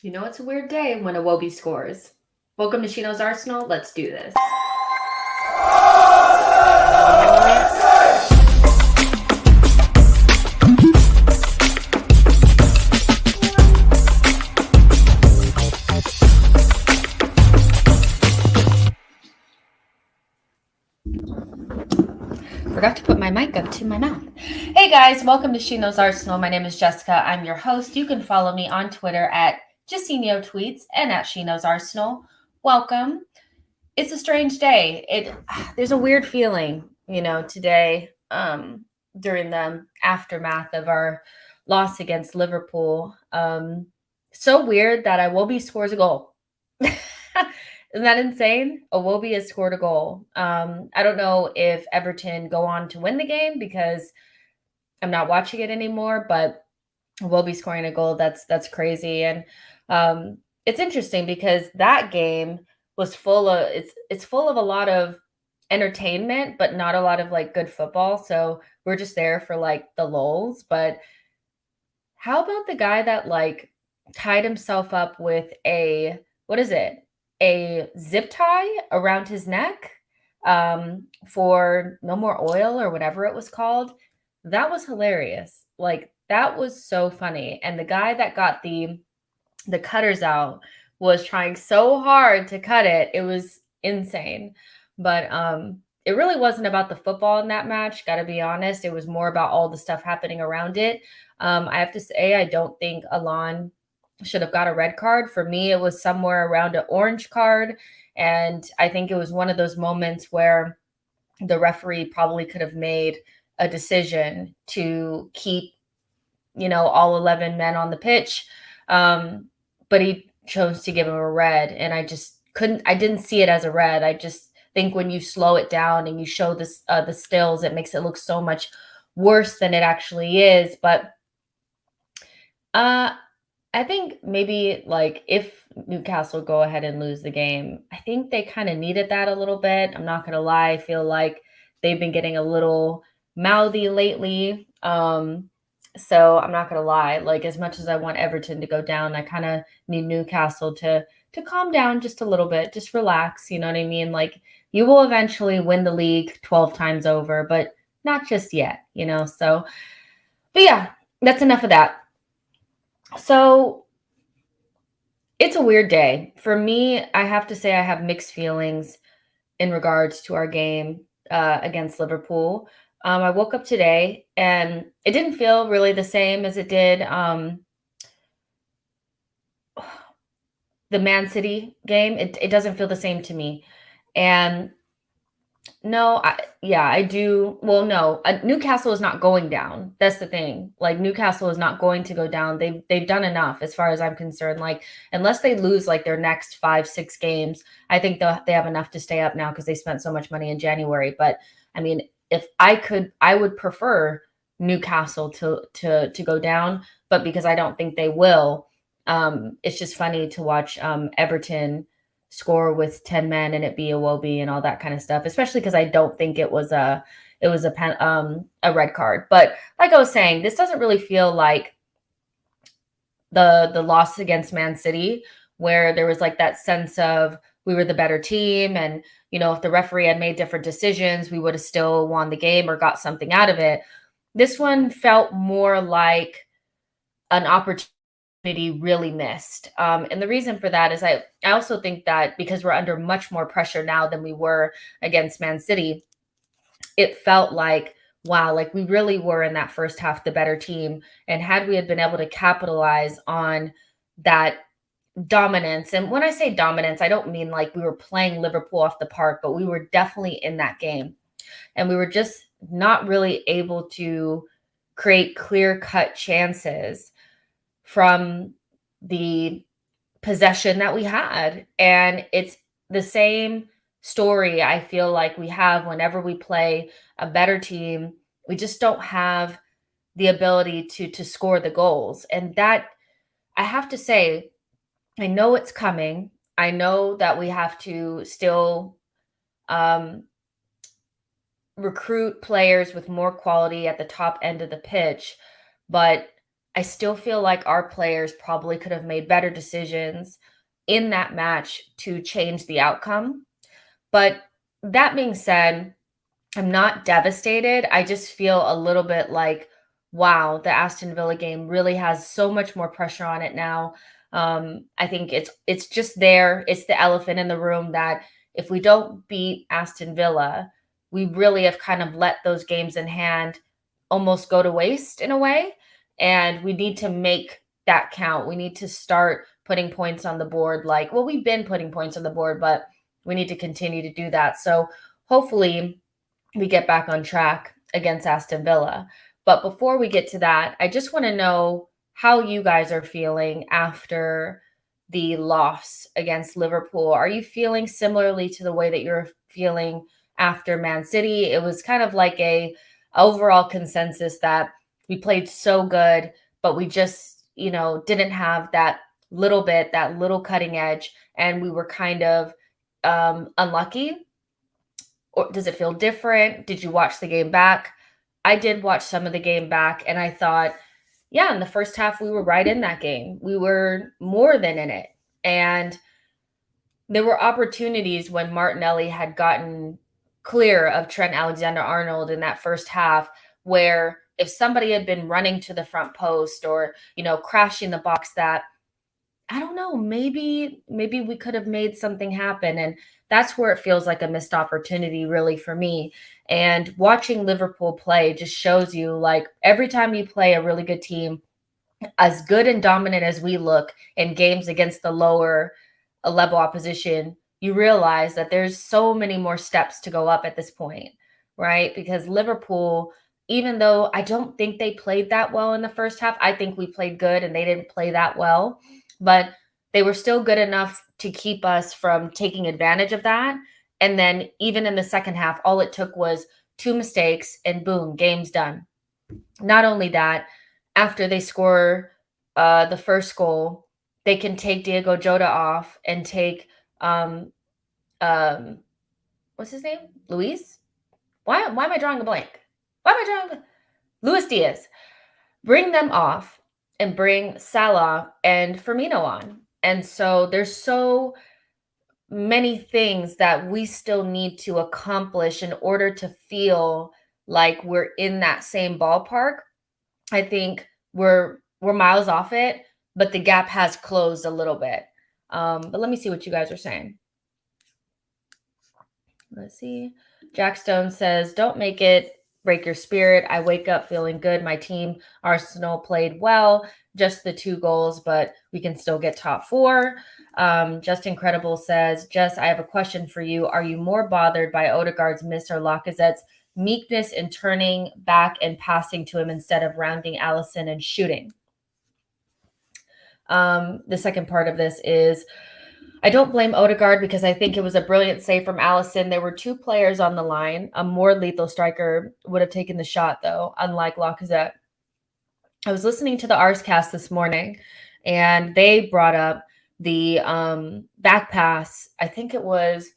You know, it's a weird day when Iwobi scores. Welcome to SheKnowsArsenal. Let's do this. Forgot to put my mic up to my mouth. Hey guys, welcome to SheKnowsArsenal. My name is Jessica. I'm your host. You can follow me on Twitter at JustinoTweets and at SheKnowsArsenal. Welcome. It's a strange day. There's a weird feeling, today, during the aftermath of our loss against Liverpool. So weird that Iwobi scores a goal. Isn't that insane? Iwobi has scored a goal. I don't know if Everton go on to win the game because I'm not watching it anymore, but Iwobi scoring a goal, that's crazy. And it's interesting because that game was full of it's full of a lot of entertainment, but not a lot of like good football. So we're just there for like the lulz. But how about the guy that like tied himself up with what is it? A zip tie around his neck for no more oil or whatever it was called. That was hilarious. Like that was so funny. And the guy that got the cutters out was trying so hard to cut it. It was insane. But it really wasn't about the football in that match, got to be honest. It was more about all the stuff happening around it. I have to say, I don't think Alon should have got a red card. For me, it was somewhere around an orange card. And I think it was one of those moments where the referee probably could have made a decision to keep, all 11 men on the pitch. But he chose to give him a red. And I didn't see it as a red. I just think when you slow it down and you show this, the stills, it makes it look so much worse than it actually is. But I think maybe like if Newcastle go ahead and lose the game, I think they kind of needed that a little bit. I'm not gonna lie, I feel like they've been getting a little mouthy lately. So I'm not gonna lie, like as much as I want Everton to go down, I kind of need Newcastle to calm down just a little bit, just relax. You know what I mean? Like you will eventually win the league 12 times over, but not just yet. So, but yeah, that's enough of that. So it's a weird day. For me, I have to say I have mixed feelings in regards to our game against Liverpool. I woke up today and it didn't feel really the same as it did the Man City game. It doesn't feel the same to me. And no, I do. Well, no, Newcastle is not going down. That's the thing. Like Newcastle is not going to go down. They've done enough as far as I'm concerned. Like unless they lose like their next 5-6 games, I think they have enough to stay up now because they spent so much money in January. But I mean, if I could, I would prefer Newcastle to go down. But because I don't think they will, it's just funny to watch Everton score with 10 men and it be Iwobi and all that kind of stuff, especially because I don't think it was a red card. But like I was saying, this doesn't really feel like the loss against Man City, where there was like that sense of we were the better team. And, if the referee had made different decisions, we would have still won the game or got something out of it. This one felt more like an opportunity really missed. And the reason for that is I also think that because we're under much more pressure now than we were against Man City, it felt like, wow, like we really were in that first half the better team. And had we had been able to capitalize on that dominance, and when I say dominance, I don't mean like we were playing Liverpool off the park, but we were definitely in that game. And we were just not really able to create clear-cut chances from the possession that we had. And it's the same story I feel like we have whenever we play a better team. We just don't have the ability to score the goals. And that, I have to say, I know it's coming. I know that we have to still um, recruit players with more quality at the top end of the pitch. But I still feel like our players probably could have made better decisions in that match to change the outcome. But that being said, I'm not devastated. I just feel a little bit like, wow, the Aston Villa game really has so much more pressure on it now. I think it's just there. It's the elephant in the room that if we don't beat Aston Villa, we really have kind of let those games in hand almost go to waste in a way. And we need to make that count. We need to start putting points on the board. Like, well, we've been putting points on the board, but we need to continue to do that. So hopefully we get back on track against Aston Villa. But before we get to that, I just want to know how you guys are feeling after the loss against Liverpool. Are you feeling similarly to the way that you're feeling after Man City? It was kind of like a overall consensus that we played so good, but we just, didn't have that little bit, that little cutting edge, and we were kind of unlucky. Or does it feel different? Did you watch the game back? I did watch some of the game back, and I thought, yeah, in the first half, we were right in that game. We were more than in it. And there were opportunities when Martinelli had gotten clear of Trent Alexander-Arnold in that first half, where if somebody had been running to the front post or, crashing the box, that I don't know, maybe we could have made something happen. And that's where it feels like a missed opportunity really for me. And watching Liverpool play just shows you, like, every time you play a really good team, as good and dominant as we look in games against the lower level opposition, you realize that there's so many more steps to go up at this point, right? Because Liverpool, even though I don't think they played that well in the first half, I think we played good and they didn't play that well, but they were still good enough to keep us from taking advantage of that. And then even in the second half, all it took was two mistakes and boom, game's done. Not only that, after they score the first goal, they can take Diego Jota off and take um, what's his name? Luis? Why am I drawing a blank? Why am I drawing a blank? Luis Diaz. Bring them off and bring Salah and Firmino on. And so there's so many things that we still need to accomplish in order to feel like we're in that same ballpark. I think we're miles off it, but the gap has closed a little bit. But let me see what you guys are saying. Let's see. Jack Stone says, "Don't make it break your spirit. I wake up feeling good. My team, Arsenal, played well. Just the 2 goals, but we can still get top 4." Just Incredible says, "Jess, I have a question for you. Are you more bothered by Odegaard's miss or Lacazette's meekness in turning back and passing to him instead of rounding Allison and shooting?" The second part of this is, I don't blame Odegaard because I think it was a brilliant save from Allison. There were 2 players on the line. A more lethal striker would have taken the shot, though, unlike Lacazette. I was listening to the Arscast this morning, and they brought up the back pass. I think it was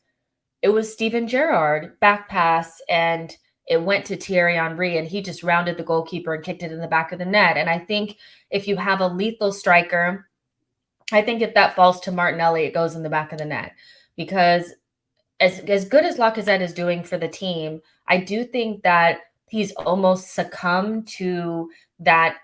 Steven Gerrard back pass, and it went to Thierry Henry, and he just rounded the goalkeeper and kicked it in the back of the net. And I think if you have a lethal striker, I think if that falls to Martinelli, it goes in the back of the net. Because as good as Lacazette is doing for the team, I do think that he's almost succumbed to that.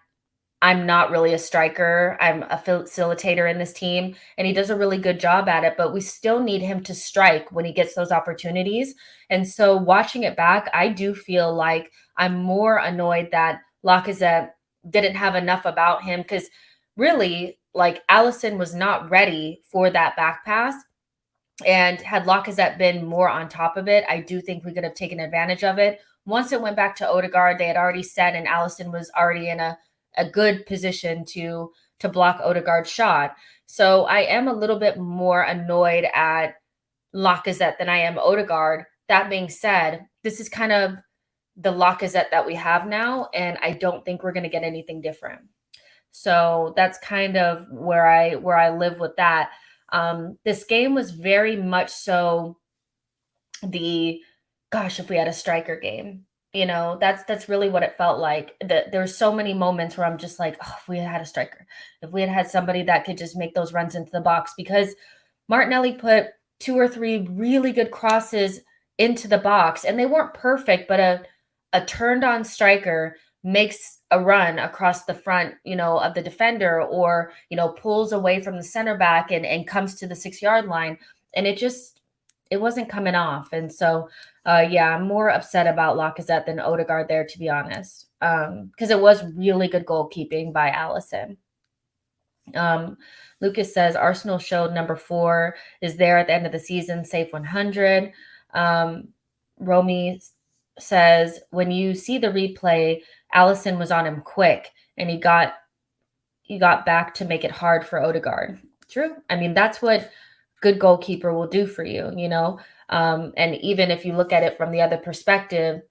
I'm not really a striker. I'm a facilitator in this team, and he does a really good job at it, but we still need him to strike when he gets those opportunities. And so watching it back, I do feel like I'm more annoyed that Lacazette didn't have enough about him, because really, like, Allison was not ready for that back pass. And had Lacazette been more on top of it, I do think we could have taken advantage of it. Once it went back to Odegaard, they had already set, and Allison was already in a good position to block Odegaard's shot. So I am a little bit more annoyed at Lacazette than I am Odegaard. That being said, this is kind of the Lacazette that we have now, and I don't think we're going to get anything different. So that's kind of where I live with that. This game was very much so if we had a striker game. That's really what it felt like. There's so many moments where I'm just like, oh, if we had a striker, if we had had somebody that could just make those runs into the box, because Martinelli put two or three really good crosses into the box, and they weren't perfect, but a turned on striker makes a run across the front, of the defender, or, pulls away from the center back and comes to the 6-yard line. And it wasn't coming off. And so, yeah, I'm more upset about Lacazette than Odegaard there, to be honest, because it was really good goalkeeping by Allison. Lucas says Arsenal showed number 4 is there at the end of the season, safe 100. Romy says when you see the replay, Allison was on him quick, and he got back to make it hard for Odegaard. True. I mean, that's what good goalkeeper will do for you, and even if you look at it from the other perspective,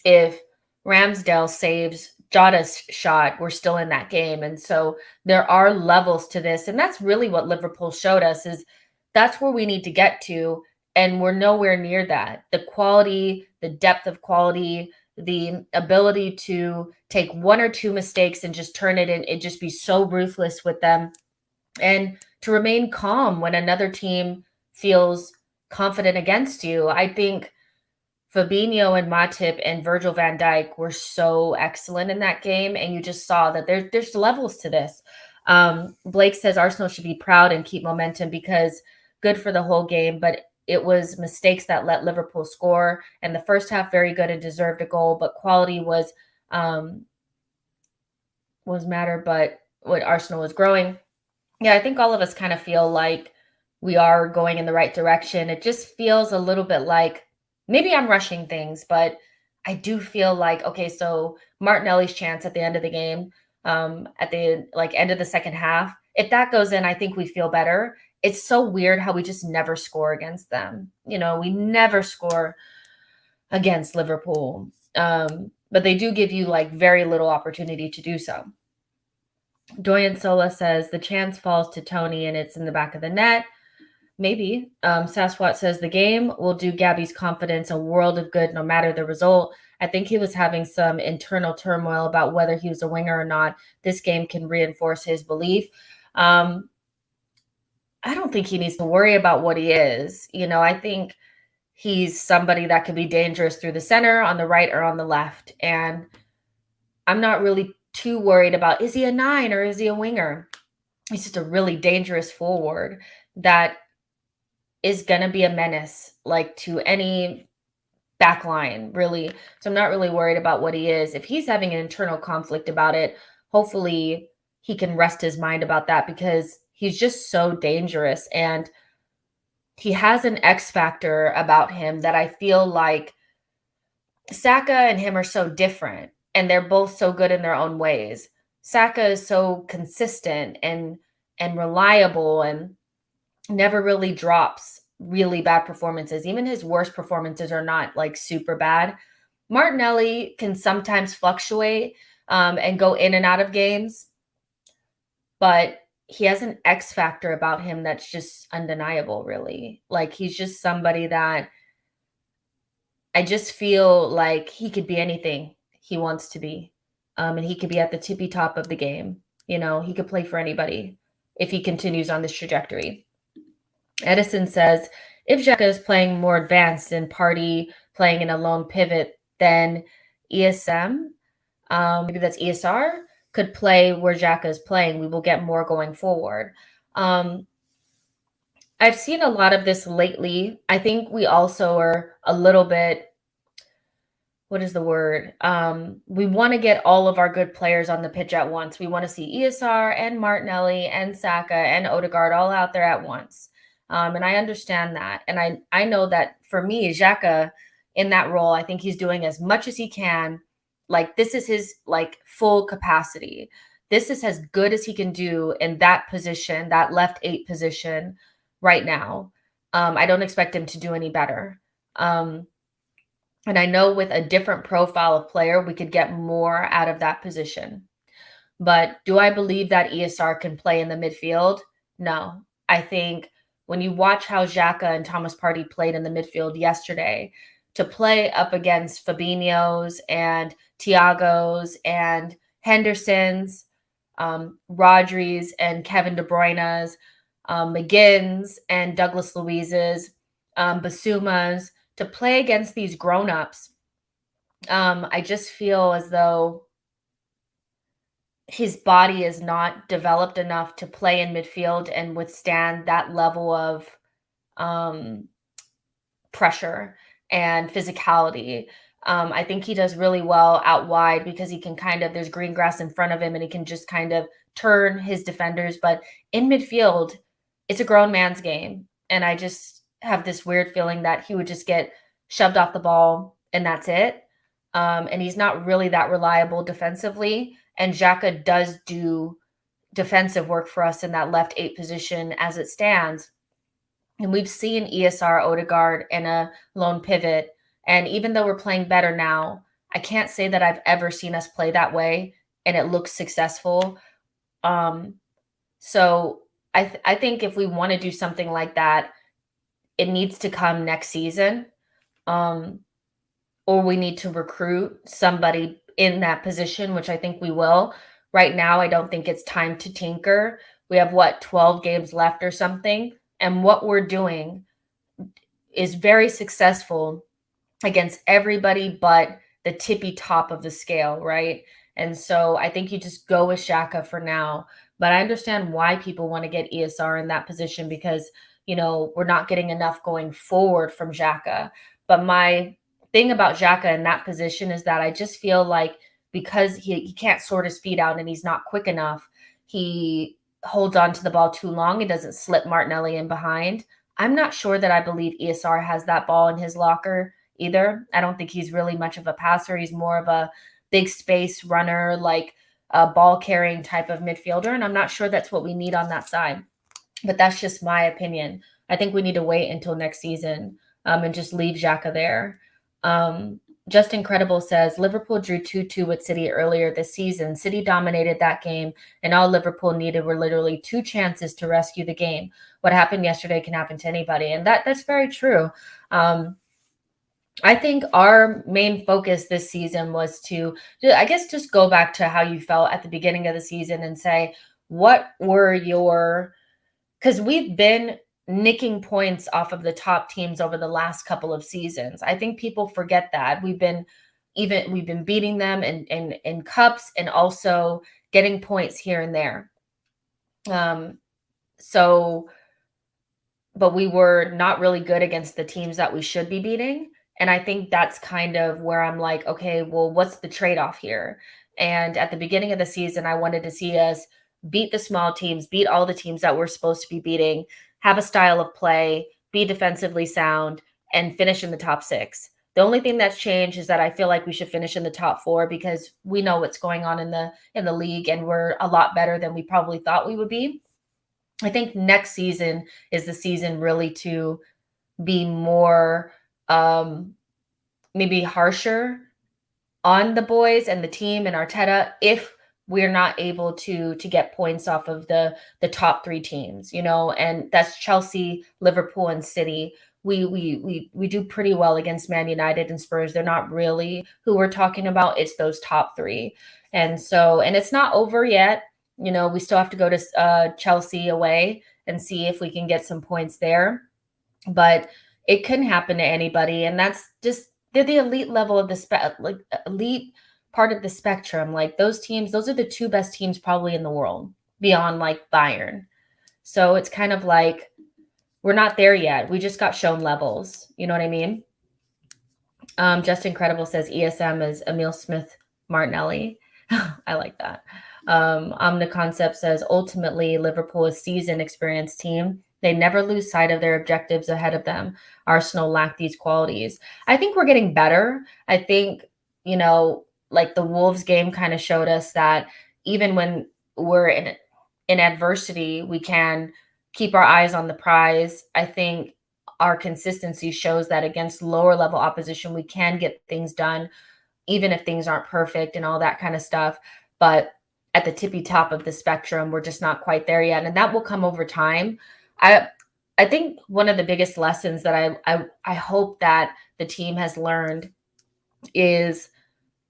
if Ramsdale saves Jota's shot, we're still in that game. And so there are levels to this. And that's really what Liverpool showed us, is that's where we need to get to. And we're nowhere near that. The quality, the depth of quality, the ability to take one or two mistakes and just turn it in, and just be so ruthless with them, and to remain calm when another team feels confident against you. I think Fabinho and Matip and Virgil van Dijk were so excellent in that game, and you just saw that there's levels to this. Blake says Arsenal should be proud and keep momentum because good for the whole game, but it was mistakes that let Liverpool score. And the first half, very good and deserved a goal, but quality was matter. But what Arsenal was growing. Yeah, I think all of us kind of feel like we are going in the right direction. It just feels a little bit like maybe I'm rushing things, but I do feel like, okay, so Martinelli's chance at the end of the game, at the end of the second half, if that goes in, I think we feel better. It's so weird how we just never score against them. We never score against Liverpool. But they do give you very little opportunity to do so. Doyen Sola says the chance falls to Tony and it's in the back of the net. Maybe. Sasquatch says the game will do Gabby's confidence a world of good no matter the result. I think he was having some internal turmoil about whether he was a winger or not. This game can reinforce his belief. I don't think he needs to worry about what he is. I think he's somebody that could be dangerous through the center, on the right, or on the left. And I'm not really too worried about, is he a 9 or is he a winger? He's just a really dangerous forward that is going to be a menace to any back line, really. So I'm not really worried about what he is. If he's having an internal conflict about it, hopefully he can rest his mind about that, because he's just so dangerous, and he has an X factor about him that I feel like Saka and him are so different, and they're both so good in their own ways. Saka is so consistent and reliable and never really drops really bad performances. Even his worst performances are not super bad. Martinelli can sometimes fluctuate and go in and out of games, but he has an X factor about him that's just undeniable, really. He's just somebody that I just feel like he could be anything he wants to be. And he could be at the tippy top of the game. He could play for anybody if he continues on this trajectory. Edison says, if Xhaka is playing more advanced and Partey playing in a lone pivot, then ESM, maybe that's ESR, could play where Xhaka is playing. We will get more going forward. I've seen a lot of this lately. I think we also are a little bit, what is the word? We want to get all of our good players on the pitch at once. We want to see ESR and Martinelli and Saka and Odegaard all out there at once. And I understand that. And I know that for me, Xhaka in that role, I think he's doing as much as he can. This is his full capacity. This is as good as he can do in that position, that left 8 position right now. I don't expect him to do any better. And I know with a different profile of player, we could get more out of that position. But do I believe that ESR can play in the midfield? No. I think when you watch how Xhaka and Thomas Partey played in the midfield yesterday, to play up against Fabinho's and Thiago's and Henderson's, Rodri's and Kevin De Bruyne's, McGinn's and Douglas Luiz's, Basuma's, to play against these grown-ups. I just feel as though his body is not developed enough to play in midfield and withstand that level of um, pressure and physicality. I think he does really well out wide because he can there's green grass in front of him and he can just kind of turn his defenders. But in midfield, it's a grown man's game. And I just have this weird feeling that he would just get shoved off the ball and that's it. And he's not really that reliable defensively. And Xhaka does do defensive work for us in that left 8 position as it stands. And we've seen ESR, Odegaard, and a lone pivot. And even though we're playing better now, I can't say that I've ever seen us play that way and it looks successful. So I think if we want to do something like that, it needs to come next season. Or we need to recruit somebody in that position, which I think we will. Right now, I don't think it's time to tinker. We have 12 games left or something. And what we're doing is very successful against everybody but the tippy top of the scale, right? And so I think you just go with Xhaka for now. But I understand why people want to get ESR in that position because, we're not getting enough going forward from Xhaka. But my thing about Xhaka in that position is that I just feel like because he can't sort his feet out and he's not quick enough, he holds on to the ball too long. It doesn't slip Martinelli in behind. I'm not sure that I believe ESR has that ball in his locker either. I don't think he's really much of a passer. He's more of a big space runner, like a ball carrying type of midfielder. And I'm not sure that's what we need on that side. But that's just my opinion. I think we need to wait until next season and just leave Xhaka there. Just Incredible says, Liverpool drew 2-2 with City earlier this season. City dominated that game, and all Liverpool needed were literally 2 chances to rescue the game. What happened yesterday can happen to anybody, and that's very true. I think our main focus this season was to, I guess, just go back to how you felt at the beginning of the season and say, what were your – because we've been – nicking points off of the top teams over the last couple of seasons. I think people forget that. We've been beating them in cups and also getting points here and there. But we were not really good against the teams that we should be beating. And I think that's kind of where I'm like, okay, well, what's the trade-off here? And at the beginning of the season, I wanted to see us beat the small teams, beat all the teams that we're supposed to be beating, have a style of play, be defensively sound, and finish in the top 6. The only thing that's changed is that I feel like we should finish in the top 4 because we know what's going on in the league and we're a lot better than we probably thought we would be. I think next season is the season really to be more maybe harsher on the boys and the team and Arteta if we're not able to get points off of the top 3 teams, and that's Chelsea, Liverpool, and City. We do pretty well against Man United and Spurs. They're not really who we're talking about. It's those top 3. And it's not over yet. We still have to go to Chelsea away and see if we can get some points there. But it couldn't happen to anybody. And that's just, they're the elite level of the elite part of the spectrum. Like those teams, those are the 2 best teams probably in the world beyond like Bayern. So it's kind of like we're not there yet. We just got shown levels. You know what I mean? Just Incredible says ESM is Emil Smith Martinelli. I like that. Omniconcept says ultimately Liverpool is seasoned, experienced team. They never lose sight of their objectives ahead of them. Arsenal lack these qualities. I think we're getting better. I think, like the Wolves game kind of showed us that even when we're in adversity, we can keep our eyes on the prize. I think our consistency shows that against lower level opposition, we can get things done, even if things aren't perfect and all that kind of stuff. But at the tippy top of the spectrum, we're just not quite there yet. And that will come over time. I I think one of the biggest lessons that I hope that the team has learned is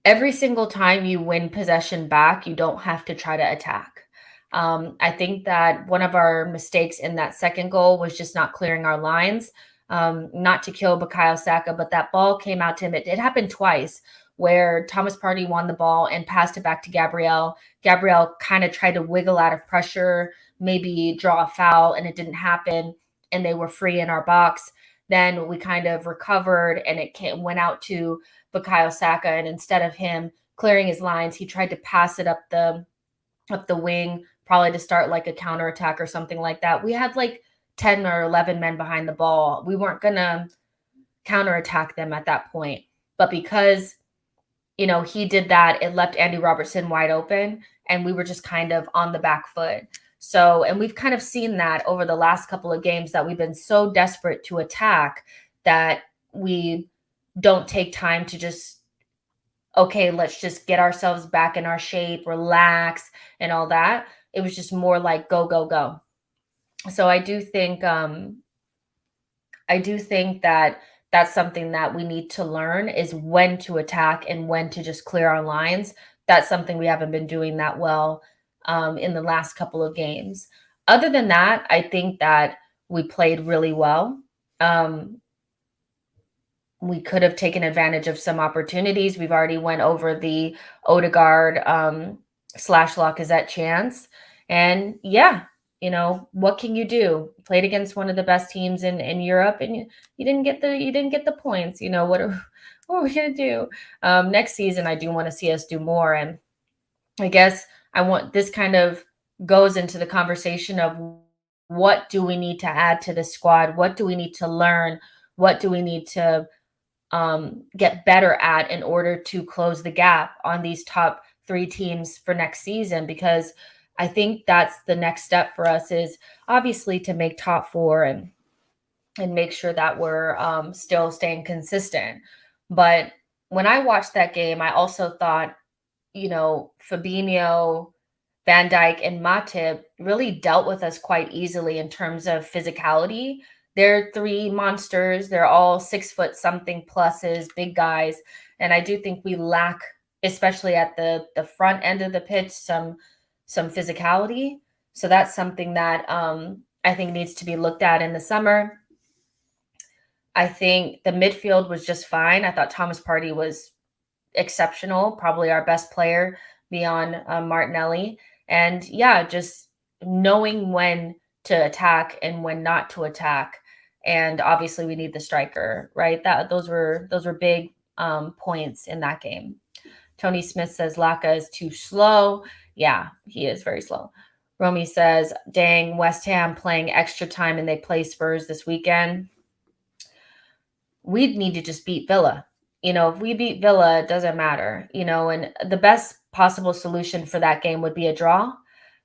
every single time you win possession back, you don't have to try to attack. I think that one of our mistakes in that second goal was just not clearing our lines, not to kill Bukayo Saka, but that ball came out to him. It happened twice where Thomas Partey won the ball and passed it back to Gabriel. Gabriel kind of tried to wiggle out of pressure, maybe draw a foul, and it didn't happen, and they were free in our box. Then we kind of recovered, and went out to Bukayo Saka, and instead of him clearing his lines, he tried to pass it up the wing, probably to start like a counterattack or something like that. We had like 10 or 11 men behind the ball. We weren't gonna counterattack them at that point. But because he did that, it left Andy Robertson wide open, and we were just kind of on the back foot. So, and we've kind of seen that over the last couple of games, that we've been so desperate to attack that we don't take time to just, okay, let's just get ourselves back in our shape, relax, and all that. It was just more like go, go, go. So I do think that that's something that we need to learn, is when to attack and when to just clear our lines. That's something we haven't been doing that well in the last couple of games. Other than that, I think that we played really well. We could have taken advantage of some opportunities. We've already went over the Odegaard / Lacazette chance. And yeah, what can you do? Played against one of the best teams in Europe, and you didn't get the points. What are we gonna do? Next season, I do want to see us do more. And I guess this kind of goes into the conversation of, what do we need to add to the squad? What do we need to learn? What do we need to get better at in order to close the gap on these top 3 teams for next season? Because I think that's the next step for us, is obviously to make top 4 and make sure that we're still staying consistent. But when I watched that game, I also thought, Fabinho, Van Dijk, and Matip really dealt with us quite easily in terms of physicality. They're 3 monsters. They're all 6 foot something pluses, big guys. And I do think we lack, especially at the front end of the pitch, some physicality. So that's something that I think needs to be looked at in the summer. I think the midfield was just fine. I thought Thomas Partey was exceptional, probably our best player beyond Martinelli. And yeah, just knowing when to attack and when not to attack. And obviously we need the striker, right? Those were big points in that game. Tony Smith says Laka is too slow. Yeah, he is very slow. Romy says, dang, West Ham playing extra time and they play Spurs this weekend. We'd need to just beat Villa. If we beat Villa, it doesn't matter, and the best possible solution for that game would be a draw.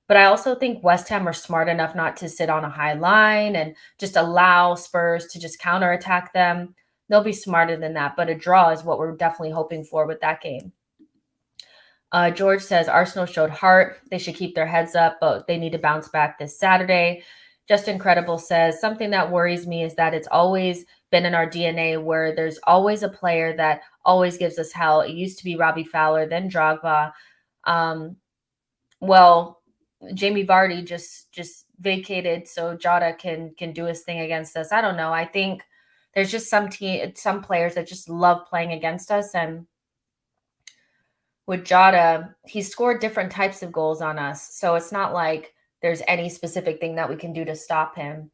But I also think West Ham are smart enough not to sit on a high line and just allow Spurs to just counterattack them. They'll be smarter than that, but a draw is what we're definitely hoping for with that game. George says Arsenal showed heart. They should keep their heads up, but they need to bounce back this Saturday. Just Incredible says, something that worries me is that it's always been in our DNA where there's always a player that always gives us hell. It used to be Robbie Fowler, then Drogba. Well, Jamie Vardy just vacated so Jota can do his thing against us. I don't know. I think there's just some players that just love playing against us. And with Jota, he scored different types of goals on us. So it's not like there's any specific thing that we can do to stop him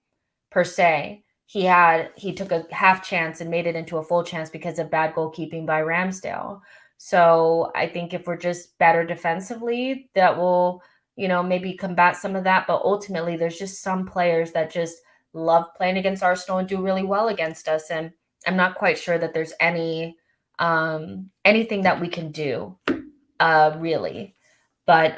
per se. He took a half chance and made it into a full chance because of bad goalkeeping by Ramsdale. So I think if we're just better defensively, that will, maybe combat some of that. But ultimately, there's just some players that just love playing against Arsenal and do really well against us. And I'm not quite sure that there's anything that we can do, really. But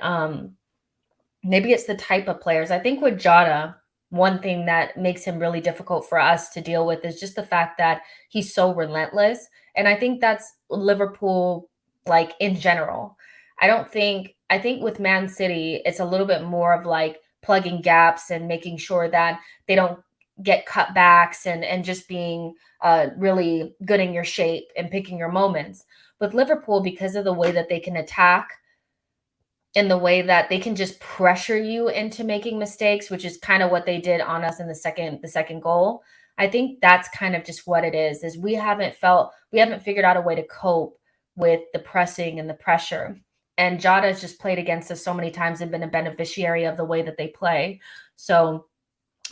maybe it's the type of players. I think with Jota, one thing that makes him really difficult for us to deal with is just the fact that he's so relentless. And I think that's Liverpool, like, in general. I think with Man City, it's a little bit more of like plugging gaps and making sure that they don't get cutbacks and just being really good in your shape and picking your moments. With Liverpool, because of the way that they can attack, in the way that they can just pressure you into making mistakes, which is kind of what they did on us in the second goal. I think that's kind of just what it is we haven't figured out a way to cope with the pressing and the pressure. And Jada's just played against us so many times and been a beneficiary of the way that they play. So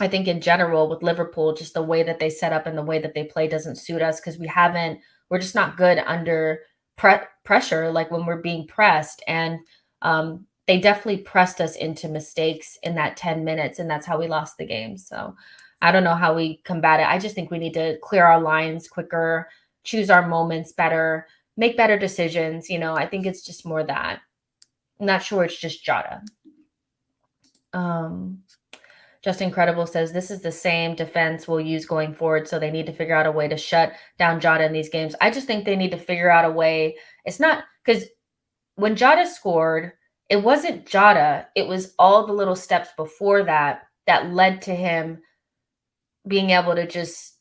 I think in general with Liverpool, just the way that they set up and the way that they play doesn't suit us because we're just not good under pressure, like when we're being pressed. And they definitely pressed us into mistakes in that 10 minutes, and that's how we lost the game. So I don't know how we combat it. I just think we need to clear our lines quicker, choose our moments better, make better decisions. I think it's just more that. I'm not sure it's just Jota. Um, Just Incredible says this is the same defense we'll use going forward, so they need to figure out a way to shut down Jota in these games. I just think they need to figure out a way. It's not because when Jota scored, it wasn't Jota. It was all the little steps before that led to him being able to just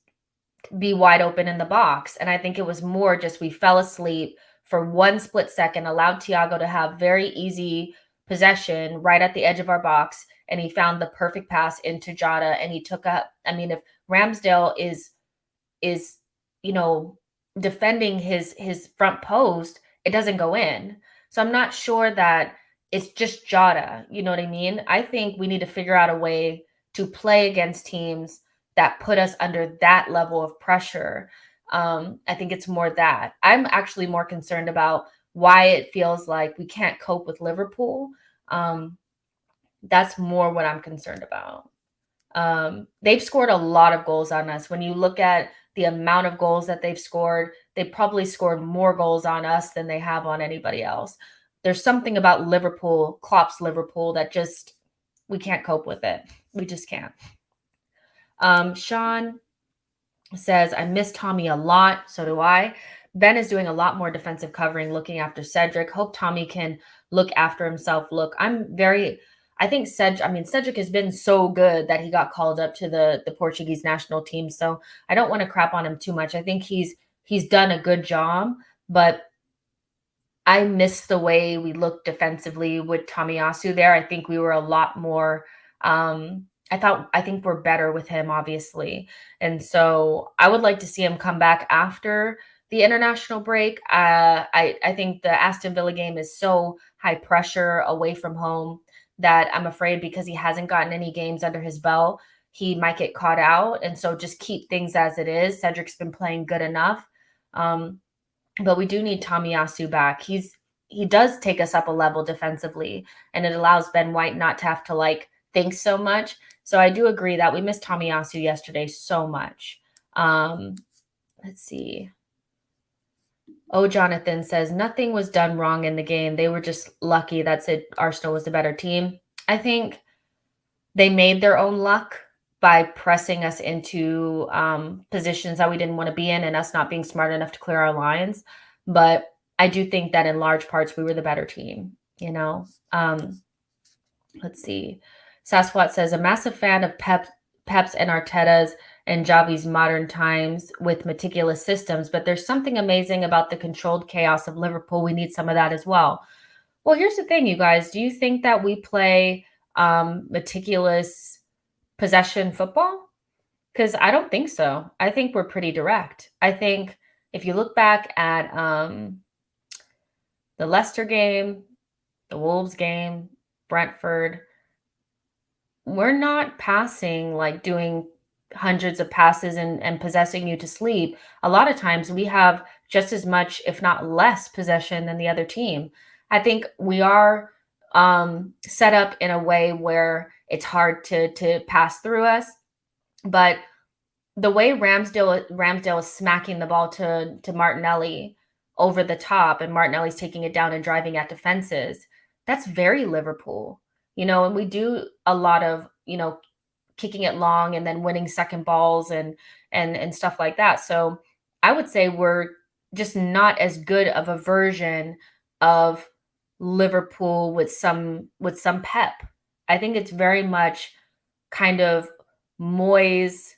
be wide open in the box. And I think it was more just we fell asleep for one split second, allowed Thiago to have very easy possession right at the edge of our box, and he found the perfect pass into Jota, and he took up. I mean, if Ramsdale is defending his front post, it doesn't go in. So I'm not sure that it's just Jota. You know what I mean? I think we need to figure out a way to play against teams that put us under that level of pressure. I think it's more that. I'm actually more concerned about why it feels like we can't cope with Liverpool. That's more what I'm concerned about. They've scored a lot of goals on us. When you look at the amount of goals that they've scored, they probably scored more goals on us than they have on anybody else. There's something about Liverpool, Klopp's Liverpool, that just we can't cope with it. We just can't. Sean says, I miss Tommy a lot. So do I. Ben is doing a lot more defensive covering, looking after Cedric. Hope Tommy can look after himself. I think Cedric has been so good that he got called up to the Portuguese national team. So I don't want to crap on him too much. I think he's done a good job, but I miss the way we looked defensively with Tomiyasu there. I think we were a lot more I think we're better with him, obviously. And so I would like to see him come back after the international break. I think the Aston Villa game is so high pressure away from home that I'm afraid because he hasn't gotten any games under his belt, he might get caught out. And so just keep things as it is. Cedric's been playing good enough. But we do need Tomiyasu back. He does take us up a level defensively, and it allows Ben White not to have to think so much. So I do agree that we missed Tomiyasu yesterday so much. Let's see. Oh, Jonathan says, nothing was done wrong in the game. They were just lucky. That's it. Arsenal was the better team. I think they made their own luck by pressing us into positions that we didn't want to be in and us not being smart enough to clear our lines. But I do think that in large parts, we were the better team, Let's see. Sasquatch says, a massive fan of Pep's and Arteta's and Javi's modern times with meticulous systems, but there's something amazing about the controlled chaos of Liverpool. We need some of that as well. Well, here's the thing, you guys. Do you think that we play meticulous possession football? Because I don't think so. I think we're pretty direct. I think if you look back at the Leicester game, the Wolves game, Brentford, we're not passing, doing hundreds of passes and possessing you to sleep. A lot of times we have just as much, if not less, possession than the other team. I think we are set up in a way where it's hard to pass through us. But the way Ramsdale is smacking the ball to Martinelli over the top, and Martinelli's taking it down and driving at defenses, that's very Liverpool. And we do a lot of, kicking it long and then winning second balls and stuff like that. So I would say we're just not as good of a version of Liverpool with some pep. I think it's very much kind of Moyes'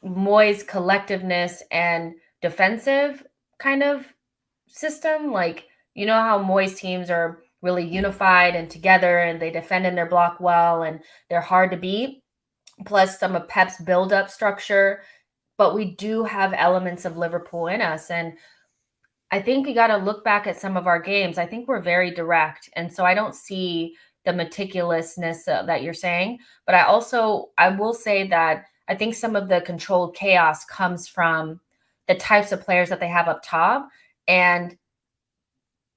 collectiveness and defensive kind of system. Like, you know how Moyes teams are really unified and together and they defend in their block well and they're hard to beat, plus some of Pep's build-up structure. But we do have elements of Liverpool in us. And I think we got to look back at some of our games. I think we're very direct. And so I don't see the meticulousness that you're saying. But I will say that I think some of the controlled chaos comes from the types of players that they have up top. And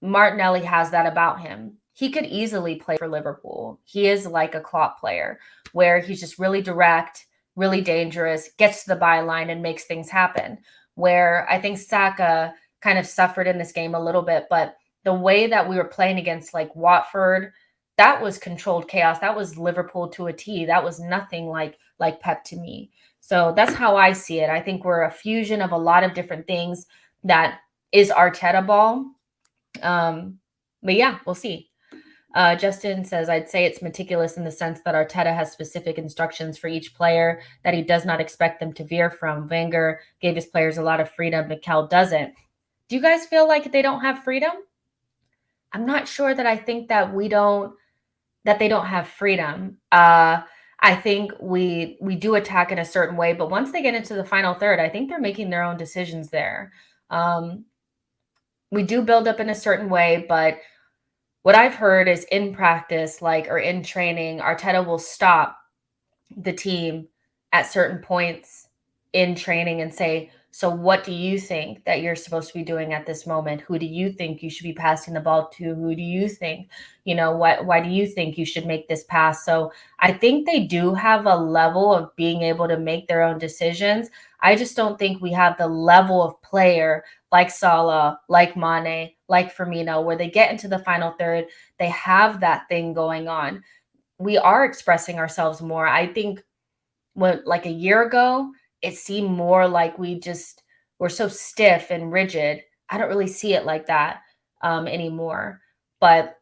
Martinelli has that about him. He could easily play for Liverpool. He is like a Klopp player where he's just really direct, really dangerous, gets to the byline and makes things happen. Where I think Saka kind of suffered in this game a little bit, but the way that we were playing against like Watford, that was controlled chaos. That was Liverpool to a T. That was nothing like Pep to me. So that's how I see it. I think we're a fusion of a lot of different things that is Arteta ball. But yeah, we'll see. Justin says, I'd say it's meticulous in the sense that Arteta has specific instructions for each player that he does not expect them to veer from. Wenger gave his players a lot of freedom. Mikel doesn't. Do you guys feel like they don't have freedom? I'm not sure that I think that they don't have freedom. I think we do attack in a certain way, but once they get into the final third, I think they're making their own decisions there. We do build up in a certain way, but what I've heard is in practice, or in training, Arteta will stop the team at certain points in training and say, so what do you think that you're supposed to be doing at this moment? Who do you think you should be passing the ball to? Who do you think, why do you think you should make this pass? So I think they do have a level of being able to make their own decisions. I just don't think we have the level of player like Salah, like Mane, like Firmino, where they get into the final third, they have that thing going on. We are expressing ourselves more. I think like a year ago, it seemed more like we're so stiff and rigid. I don't really see it like that anymore. But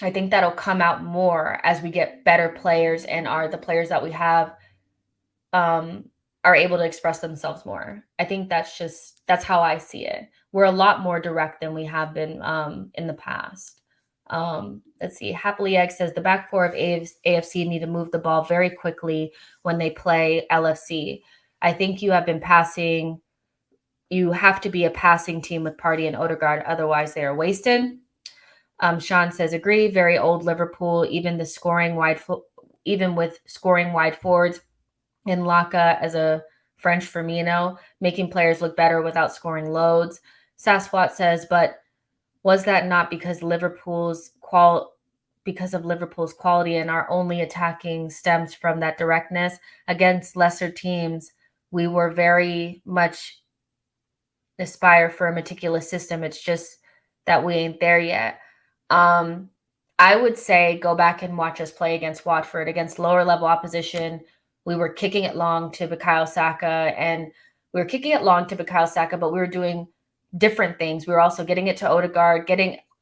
I think that'll come out more as we get better players and the players that we have are able to express themselves more. I think that's how I see it. We're a lot more direct than we have been in the past. Let's see. Happily Egg says the back four of AFC need to move the ball very quickly when they play LFC. I think you have to be a passing team with Partey and Odegaard, otherwise they are wasted. Sean says agree. Very old Liverpool, even with scoring wide forwards. In Laka as a French Firmino, making players look better without scoring loads. Sasquatch says, but was that not because of Liverpool's quality and our only attacking stems from that directness? Against lesser teams, we were very much aspire for a meticulous system. It's just that we ain't there yet. I would say go back and watch us play against Watford, against lower level opposition. We were kicking it long to Bukayo Saka, but we were doing different things. We were also getting it to Odegaard,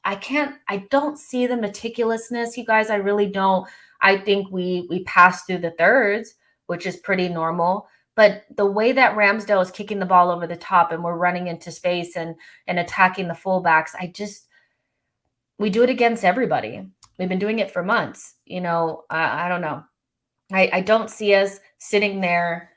I don't see the meticulousness, you guys. I really don't. I think we pass through the thirds, which is pretty normal. But the way that Ramsdale is kicking the ball over the top and we're running into space and attacking the fullbacks, we do it against everybody. We've been doing it for months. I don't know. I don't see us sitting there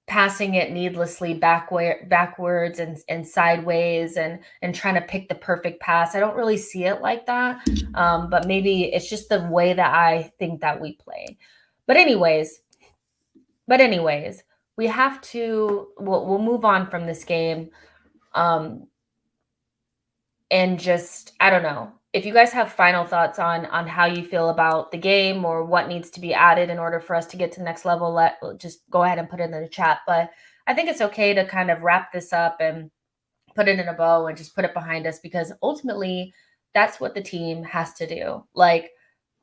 passing it needlessly backwards and sideways and trying to pick the perfect pass. I don't really see it like that. But maybe it's just the way that I think that we play. But anyways, we have to, we'll move on from this game. And just, I don't know. If you guys have final thoughts on how you feel about the game or what needs to be added in order for us to get to the next level, just go ahead and put it in the chat. But I think it's okay to kind of wrap this up and put it in a bow and just put it behind us, because ultimately that's what the team has to do.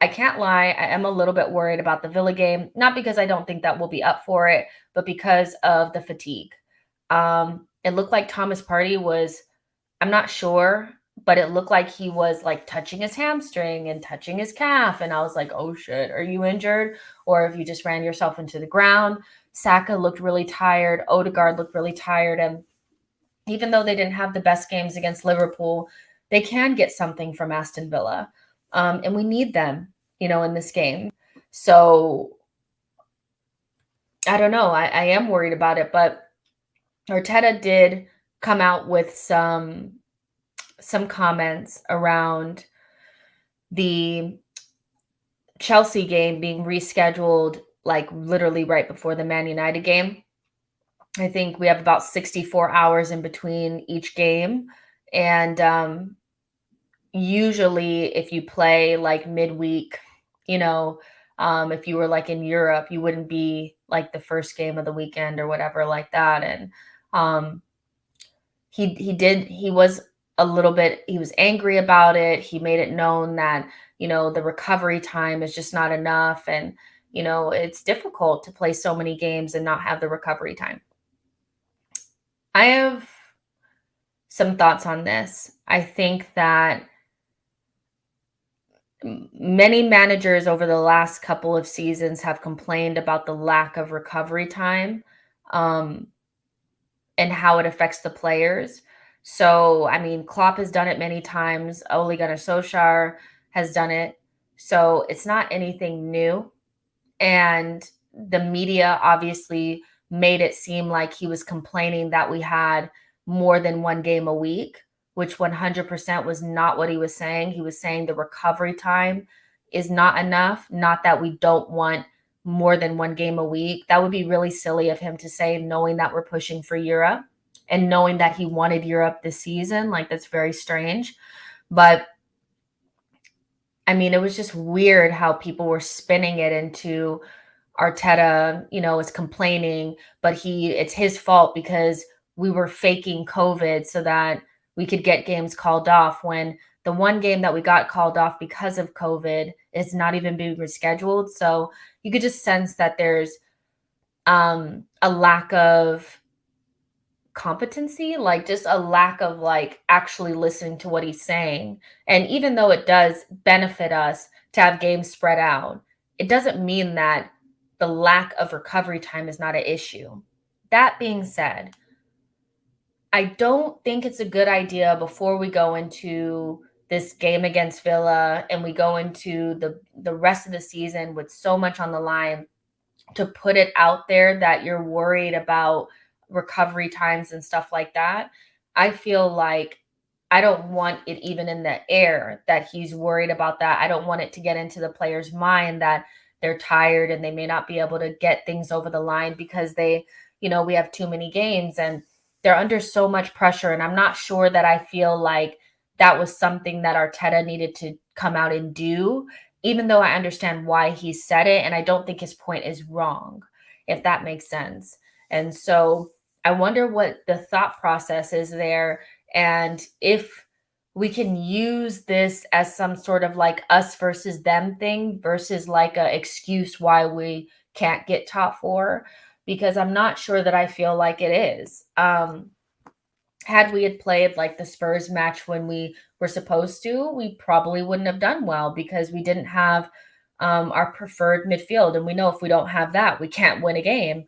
I can't lie, I am a little bit worried about the Villa game, not because I don't think that we'll be up for it, but because of the fatigue. It looked like Thomas Partey was, I'm not sure, but it looked like he was like touching his hamstring and touching his calf. And I was like, oh shit, are you injured? Or if you just ran yourself into the ground. Saka looked really tired. Odegaard looked really tired. And even though they didn't have the best games against Liverpool, they can get something from Aston Villa. And we need them, in this game. So I don't know. I am worried about it, but Arteta did come out with some comments around the Chelsea game being rescheduled like literally right before the Man United game. I think we have about 64 hours in between each game. And usually if you play like midweek, if you were like in Europe, you wouldn't be like the first game of the weekend or whatever like that. And he was a little bit, he was angry about it. He made it known that, the recovery time is just not enough. And, it's difficult to play so many games and not have the recovery time. I have some thoughts on this. I think that many managers over the last couple of seasons have complained about the lack of recovery time, and how it affects the players. So, I mean, Klopp has done it many times. Ole Gunnar Solskjaer has done it. So it's not anything new. And the media obviously made it seem like he was complaining that we had more than one game a week, which 100% was not what he was saying. He was saying the recovery time is not enough, not that we don't want more than one game a week. That would be really silly of him to say, knowing that we're pushing for Europe and knowing that he wanted Europe this season. Like, that's very strange. But I mean, it was just weird how people were spinning it into Arteta, is complaining, but it's his fault because we were faking COVID so that we could get games called off, when the one game that we got called off because of COVID is not even being rescheduled. So you could just sense that there's a lack of competency, like just a lack of like actually listening to what he's saying. And even though it does benefit us to have games spread out, it doesn't mean that the lack of recovery time is not an issue. That being said, I don't think it's a good idea before we go into this game against Villa and we go into the rest of the season with so much on the line, to put it out there that you're worried about recovery times and stuff like that. I feel like I don't want it even in the air that he's worried about that. I don't want it to get into the player's mind that they're tired and they may not be able to get things over the line because we have too many games and they're under so much pressure. And I'm not sure that I feel like that was something that Arteta needed to come out and do, even though I understand why he said it. And I don't think his point is wrong, if that makes sense. And so I wonder what the thought process is there, and if we can use this as some sort of like us versus them thing versus like a excuse why we can't get top four, because I'm not sure that I feel like it is. Had we had played like the Spurs match when we were supposed to, we probably wouldn't have done well because we didn't have our preferred midfield. And we know if we don't have that, we can't win a game.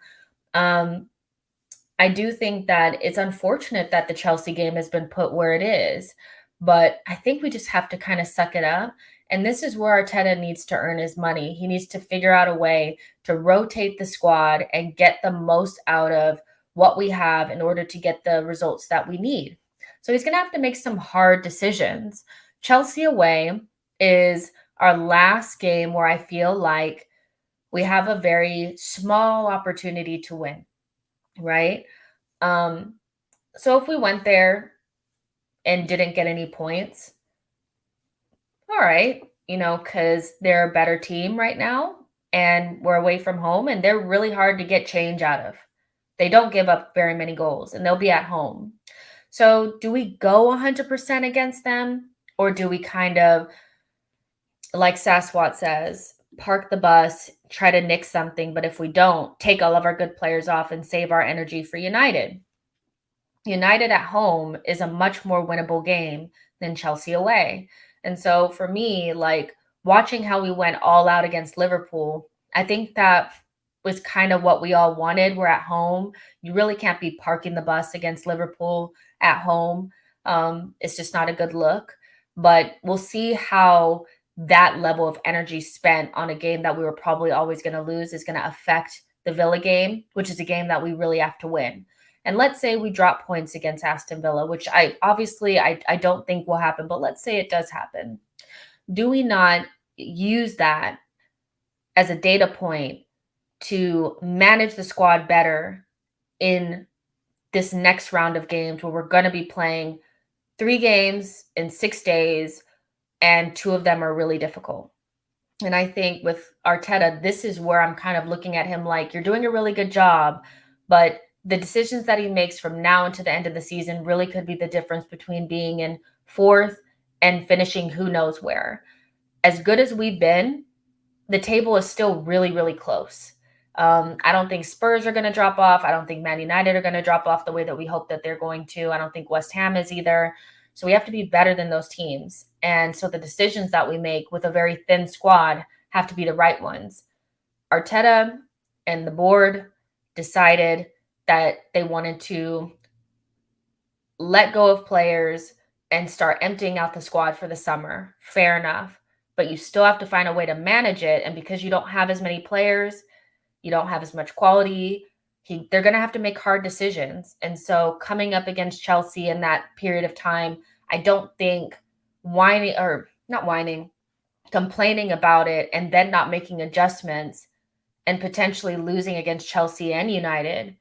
I do think that it's unfortunate that the Chelsea game has been put where it is, but I think we just have to kind of suck it up. And this is where Arteta needs to earn his money. He needs to figure out a way to rotate the squad and get the most out of what we have in order to get the results that we need. So he's going to have to make some hard decisions. Chelsea away is our last game where I feel like we have a very small opportunity to win, right? So if we went there and didn't get any points, all right, because they're a better team right now and we're away from home and they're really hard to get change out of. They don't give up very many goals and they'll be at home. So do we go 100% against them, or do we kind of, like Saswat says, park the bus, try to nick something, but if we don't, take all of our good players off and save our energy for United? United at home is a much more winnable game than Chelsea away. And so for me, like watching how we went all out against Liverpool, I think that was kind of what we all wanted. We're at home. You really can't be parking the bus against Liverpool at home. It's just not a good look. But we'll see how that level of energy spent on a game that we were probably always going to lose is going to affect the Villa game, which is a game that we really have to win. And let's say we drop points against Aston Villa, which I don't think will happen, but let's say it does happen. Do we not use that as a data point to manage the squad better in this next round of games where we're going to be playing 3 games in 6 days and 2 of them are really difficult? And I think with Arteta, this is where I'm kind of looking at him like, you're doing a really good job, but the decisions that he makes from now until the end of the season really could be the difference between being in 4th and finishing who knows where. As good as we've been, the table is still really, really close. I don't think Spurs are going to drop off. I don't think Man United are going to drop off the way that we hope that they're going to. I don't think West Ham is either. So we have to be better than those teams. And so the decisions that we make with a very thin squad have to be the right ones. Arteta and the board decided that they wanted to let go of players and start emptying out the squad for the summer. Fair enough. But you still have to find a way to manage it. And because you don't have as many players, you don't have as much quality, they're going to have to make hard decisions. And so coming up against Chelsea in that period of time, I don't think complaining about it and then not making adjustments and potentially losing against Chelsea and United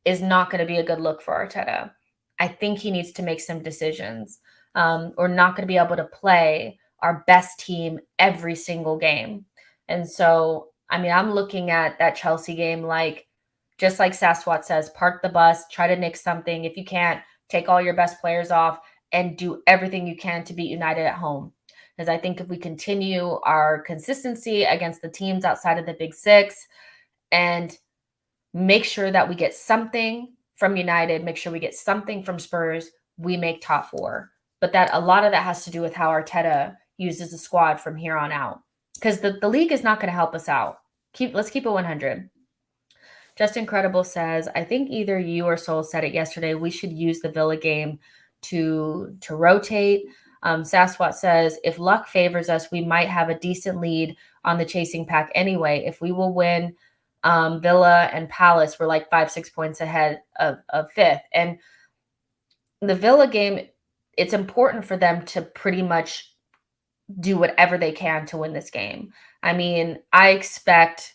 is not going to be a good look for Arteta. I think he needs to make some decisions. We're not going to be able to play our best team every single game. And so, I mean, I'm looking at that Chelsea game like, just like Saswat says, park the bus, try to nick something. If you can't, take all your best players off and do everything you can to beat United at home. Because I think if we continue our consistency against the teams outside of the Big Six and make sure that we get something from United, make sure we get something from Spurs, we make top 4. But that a lot of that has to do with how Arteta uses the squad from here on out. Because the league is not going to help us out. Let's keep it 100. Just Incredible says, I think either you or Sol said it yesterday, we should use the Villa game to rotate. Saswat says, if luck favors us, we might have a decent lead on the chasing pack anyway. If we will win Villa and Palace, we're like 5-6 points ahead of 5th. And the Villa game, it's important for them to pretty much do whatever they can to win this game. I mean, I expect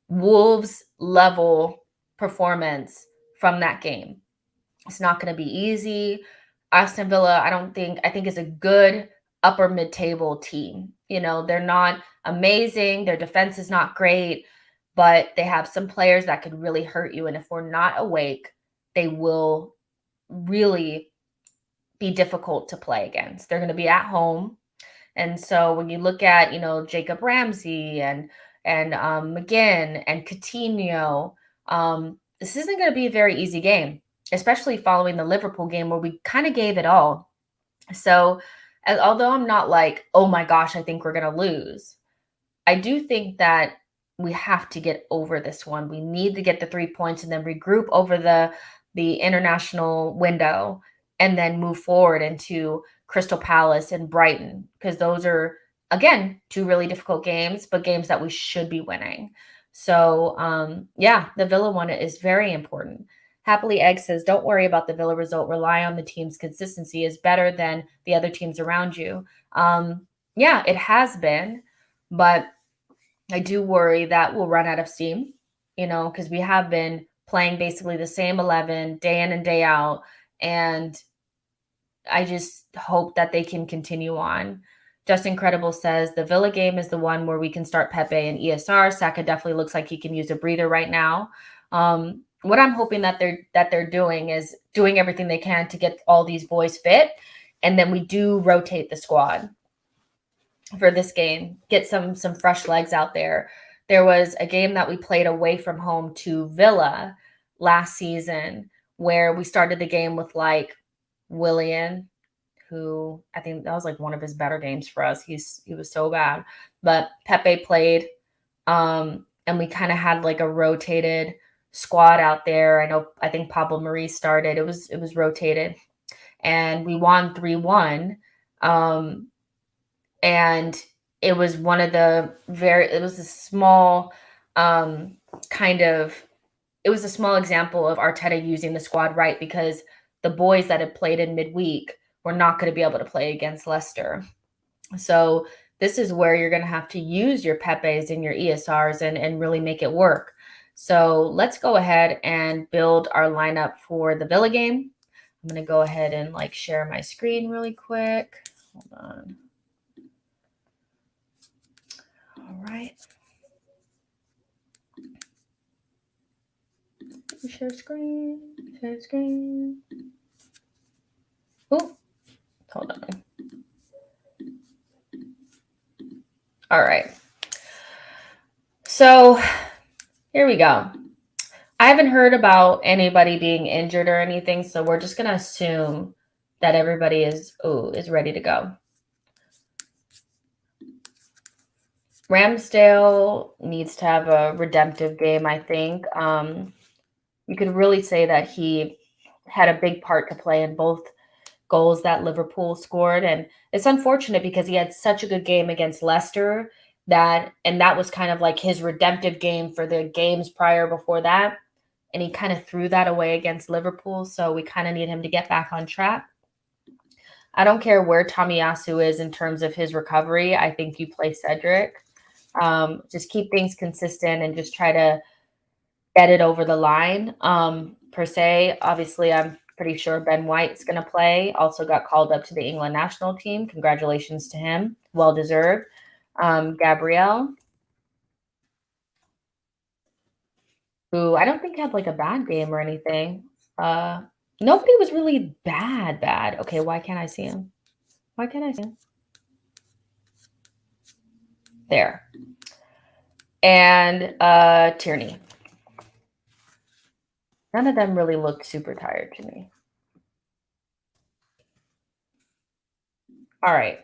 Wolves level performance from that game. It's not going to be easy. Aston Villa, I think is a good upper mid-table team. You know, they're not amazing. Their defense is not great, but they have some players that could really hurt you. And if we're not awake, they will really be difficult to play against. They're going to be at home. And so when you look at, you know, Jacob Ramsey and McGinn and Coutinho, this isn't going to be a very easy game, especially following the Liverpool game where we kind of gave it all. So although I'm not like, oh my gosh, I think we're going to lose, I do think that we have to get over this one. We need to get the 3 points and then regroup over the international window and then move forward into Crystal Palace and Brighton, because those are, again, 2 really difficult games, but games that we should be winning. So, the Villa one is very important. Happily Egg says, don't worry about the Villa result. Rely on the team's consistency is better than the other teams around you. It has been, but I do worry that we'll run out of steam, you know, because we have been playing basically the same 11 day in and day out. And I just hope that they can continue on. Just Incredible says, the Villa game is the one where we can start Pepe and ESR. Saka definitely looks like he can use a breather right now. What I'm hoping that they're doing is doing everything they can to get all these boys fit. And then we do rotate the squad for this game, get some fresh legs out there. There was a game that we played away from home to Villa last season where we started the game with like Willian, who I think that was like one of his better games for us. He was so bad. But Pepe played. And we kind of had like a rotated squad out there. I think Pablo Marie started. It was rotated. And we won 3-1. And it was one of the it was a small kind of it was a small example of Arteta using the squad right, because the boys that had played in midweek were not going to be able to play against Leicester. So this is where you're going to have to use your Pepes and your ESRs and really make it work. So let's go ahead and build our lineup for the Villa game. I'm going to go ahead and like share my screen really quick. Hold on. All right. Share screen. Share screen. Oh, hold on. All right. So here we go. I haven't heard about anybody being injured or anything, so we're just going to assume that everybody is ready to go. Ramsdale needs to have a redemptive game, I think. You could really say that he had a big part to play in both goals that Liverpool scored. And it's unfortunate because he had such a good game against Leicester that was kind of like his redemptive game for the games prior before that. And he kind of threw that away against Liverpool. So we kind of need him to get back on track. I don't care where Tomiyasu is in terms of his recovery. I think you play Cedric. Just keep things consistent and just try to get it over the line. Per se, obviously, I'm pretty sure Ben White's going to play. Also got called up to the England national team. Congratulations to him. Well deserved. Gabriel, who I don't think had like a bad game or anything. Nobody was really bad. Okay, why can't I see him? Why can't I see him? There. And Tierney. None of them really looked super tired to me. All right.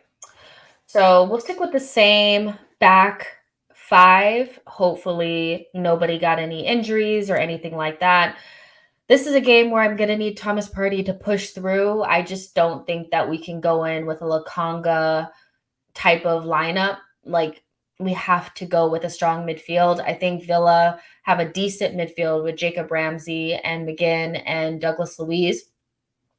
So we'll stick with the same back five. Hopefully nobody got any injuries or anything like that. This is a game where I'm going to need Thomas Partey to push through. I just don't think that we can go in with a Lokonga type of lineup. Like, we have to go with a strong midfield. I think Villa have a decent midfield with Jacob Ramsey and McGinn and Douglas Luiz.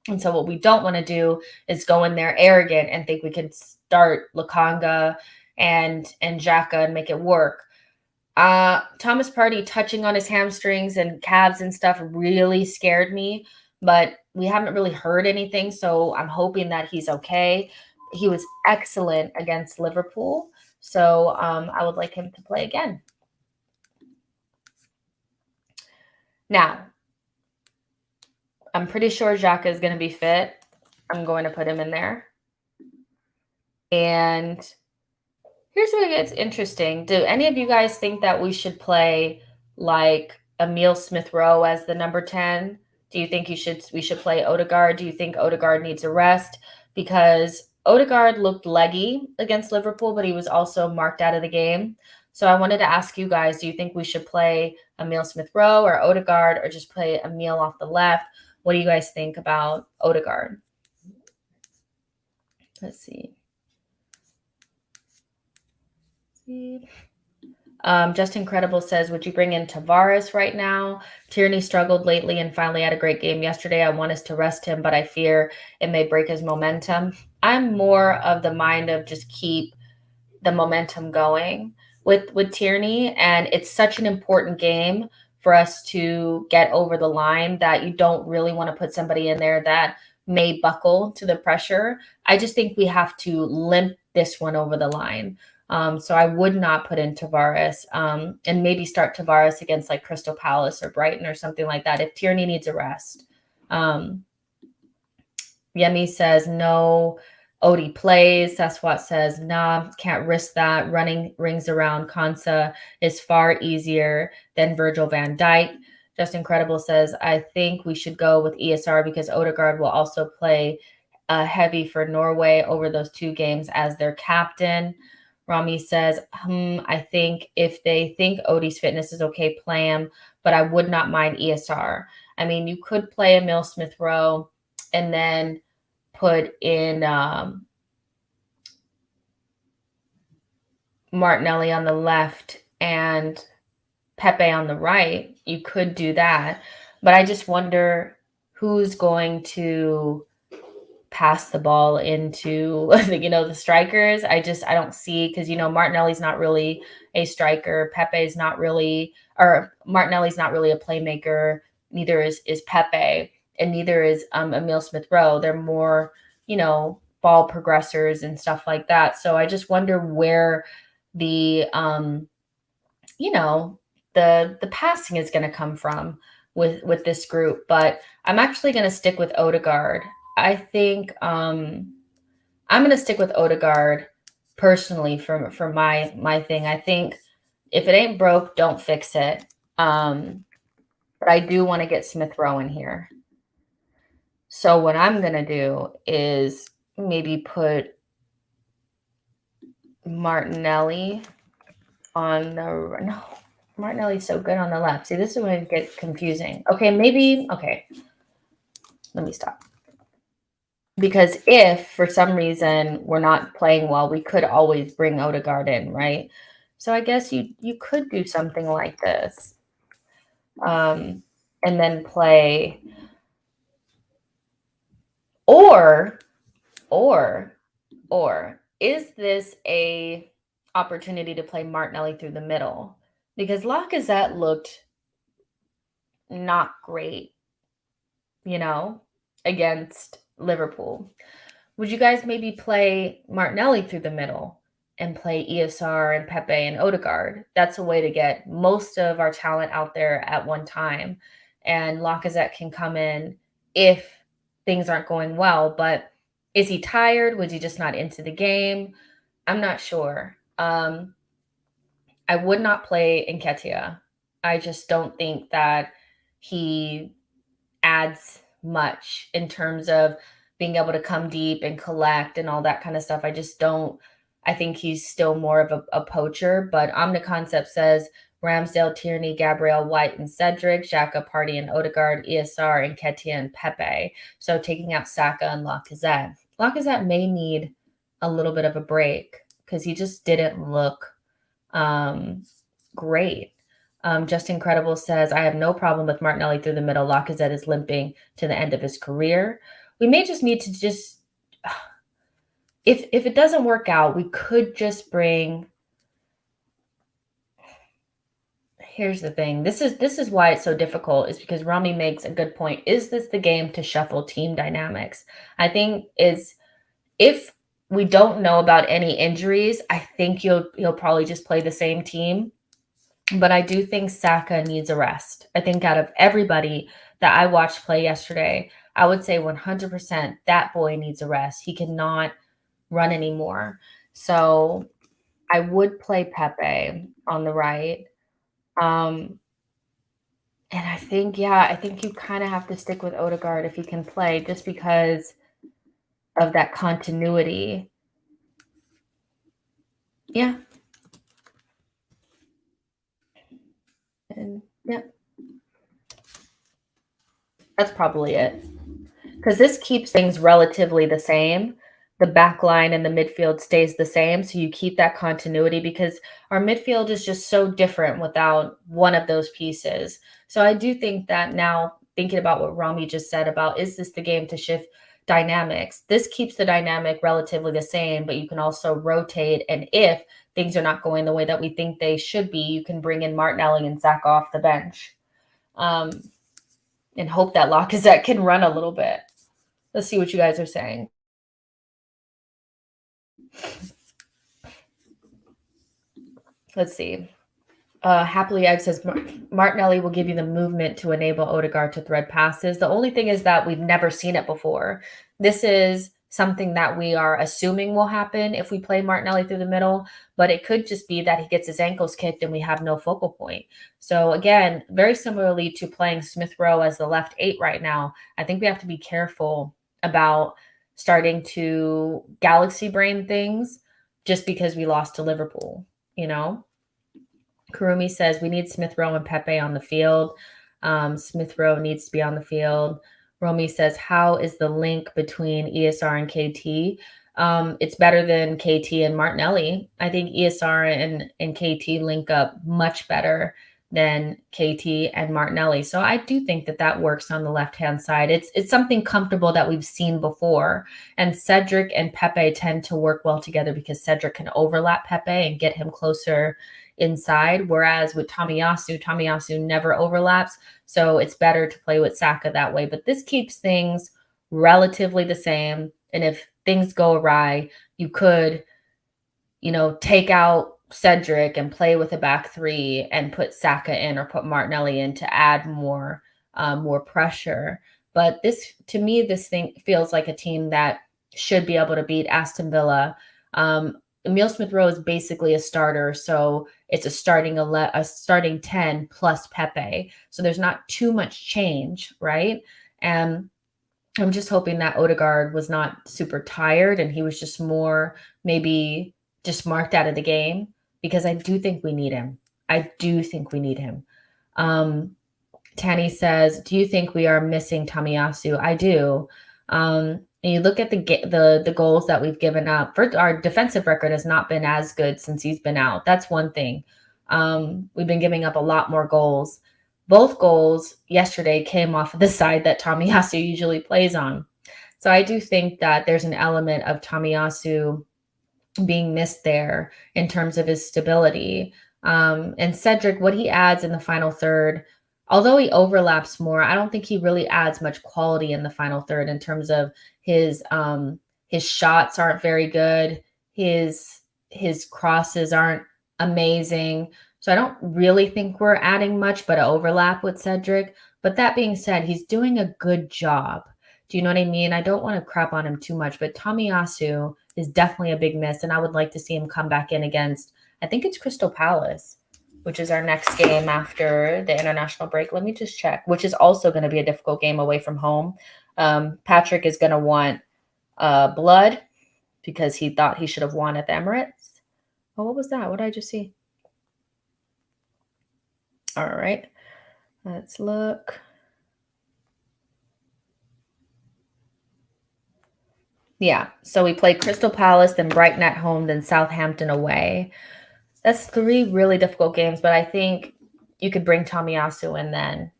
And so what we don't want to do is go in there arrogant and think we can start Lokonga and Xhaka and make it work. Thomas Partey touching on his hamstrings and calves and stuff really scared me, but we haven't really heard anything, so I'm hoping that he's okay. He was excellent against Liverpool, so I would like him to play again. Now, I'm pretty sure Xhaka is going to be fit. I'm going to put him in there. And here's where it gets interesting. Do any of you guys think that we should play like Emile Smith-Rowe as the number 10? Do you think we should play Odegaard? Do you think Odegaard needs a rest? Because Odegaard looked leggy against Liverpool, but he was also marked out of the game. So I wanted to ask you guys, do you think we should play Emile Smith-Rowe or Odegaard, or just play Emile off the left? What do you guys think about Odegaard? Let's see. Just Incredible says, would you bring in Tavares right now? Tierney struggled lately and finally had a great game yesterday. I want us to rest him, but I fear it may break his momentum. I'm more of the mind of just keep the momentum going with Tierney, and it's such an important game for us to get over the line that you don't really want to put somebody in there that may buckle to the pressure. I just think we have to limp this one over the line. So I would not put in Tavares, and maybe start Tavares against like Crystal Palace or Brighton or something like that if Tierney needs a rest. Yemi says no. Odie plays. Saswat says, nah, can't risk that. Running rings around Konsa is far easier than Virgil van Dijk. Just Incredible says, I think we should go with ESR because Odegaard will also play heavy for Norway over those 2 games as their captain. Rami says, I think if they think Odie's fitness is okay, play him, but I would not mind ESR. I mean, you could play Emil Smith Rowe and then put in Martinelli on the left and Pepe on the right. You could do that. But I just wonder who's going to pass the ball into the strikers. I don't see, because Martinelli's not really a striker, Pepe's not really, or Martinelli's not really a playmaker, neither is Pepe, and neither is Emil Smith Rowe. They're more ball progressors and stuff like that. So I just wonder where the the passing is going to come from with this group. But I'm actually going to stick with Odegaard. I think I'm going to stick with Odegaard personally for my thing. I think if it ain't broke, don't fix it. But I do want to get Smith Rowe in here. So what I'm going to do is maybe put Martinelli on the no. Martinelli's so good on the left. See, this is when it gets confusing. Okay, let me stop. Because if for some reason we're not playing well, we could always bring Odegaard in, right? So I guess you could do something like this. And then play or is this a opportunity to play Martinelli through the middle? Because Lacazette looked not great, against Liverpool. Would you guys maybe play Martinelli through the middle and play ESR and Pepe and Odegaard? That's a way to get most of our talent out there at one time. And Lacazette can come in if things aren't going well. But is he tired? Was he just not into the game? I'm not sure. I would not play Nketiah. I just don't think that he adds much in terms of being able to come deep and collect and all that kind of stuff. I just don't. I think he's still more of a poacher. But Omniconcept says Ramsdale, Tierney, Gabriel, White, and Cedric, Xhaka, Partey, and Odegaard, ESR, Nketiah, and Pepe. So taking out Saka and Lacazette. Lacazette may need a little bit of a break because he just didn't look great. Just Incredible says, I have no problem with Martinelli through the middle. Lacazette is limping to the end of his career. We may just need to if it doesn't work out, we could just bring. Here's the thing. This is why it's so difficult, is because Rami makes a good point. Is this the game to shuffle team dynamics? I think if we don't know about any injuries, I think he'll probably just play the same team. But I do think Saka needs a rest. I think out of everybody that I watched play yesterday, I would say 100% that boy needs a rest. He cannot run anymore. So I would play Pepe on the right. And I think you kind of have to stick with Odegaard if he can play, just because of that continuity. Yeah. And yeah. That's probably it. Because this keeps things relatively the same. The back line and the midfield stays the same. So you keep that continuity, because our midfield is just so different without one of those pieces. So I do think that now, thinking about what Rami just said about, is this the game to shift dynamics? This keeps the dynamic relatively the same, but you can also rotate. And if things are not going the way that we think they should be, you can bring in Martinelli and Saka off the bench. And hope that Lacazette can run a little bit. Let's see what you guys are saying. Let's see. Happily Egg says Martinelli will give you the movement to enable Odegaard to thread passes. The only thing is that we've never seen it before. This is something that we are assuming will happen if we play Martinelli through the middle, but it could just be that he gets his ankles kicked and we have no focal point. So again, very similarly to playing Smith Rowe as the left 8 right now, I think we have to be careful about starting to galaxy brain things just because we lost to Liverpool, you know? Kurumi says we need Smith Rowe and Pepe on the field. Smith Rowe needs to be on the field. Romy says, how is the link between ESR and KT? It's better than KT and Martinelli. I think ESR and KT link up much better than KT and Martinelli. So I do think that works on the left-hand side. It's something comfortable that we've seen before. And Cedric and Pepe tend to work well together because Cedric can overlap Pepe and get him closer inside. Whereas with Tomiyasu never overlaps. So it's better to play with Saka that way. But this keeps things relatively the same. And if things go awry, you could, take out Cedric and play with a back 3 and put Saka in or put Martinelli in to add more pressure. But to me, this thing feels like a team that should be able to beat Aston Villa. Emile Smith-Rowe is basically a starter, so it's a starting 10 plus Pepe. So there's not too much change, right? And I'm just hoping that Odegaard was not super tired and he was just more maybe just marked out of the game, because I do think we need him. Tanny says, do you think we are missing Tomiyasu? I do. And you look at the goals that we've given up. Our defensive record has not been as good since he's been out. That's one thing. We've been giving up a lot more goals. Both goals yesterday came off of the side that Tomiyasu usually plays on. So I do think that there's an element of Tomiyasu being missed there in terms of his stability. And Cedric, what he adds in the final third, although he overlaps more, I don't think he really adds much quality in the final third in terms of his shots aren't very good. His crosses aren't amazing. So I don't really think we're adding much but an overlap with Cedric. But that being said, he's doing a good job. Do you know what I mean? I don't want to crap on him too much, but Tomiyasu is definitely a big miss, and I would like to see him come back in against, I think it's Crystal Palace, which is our next game after the international break. Let me just check, which is also going to be a difficult game away from home. Patrick is going to want blood because he thought he should have won at the Emirates. Oh, what was that? What did I just see? All right, let's look. Yeah, so we played Crystal Palace, then Brighton at home, then Southampton away. That's 3 really difficult games, but I think you could bring Tomiyasu in then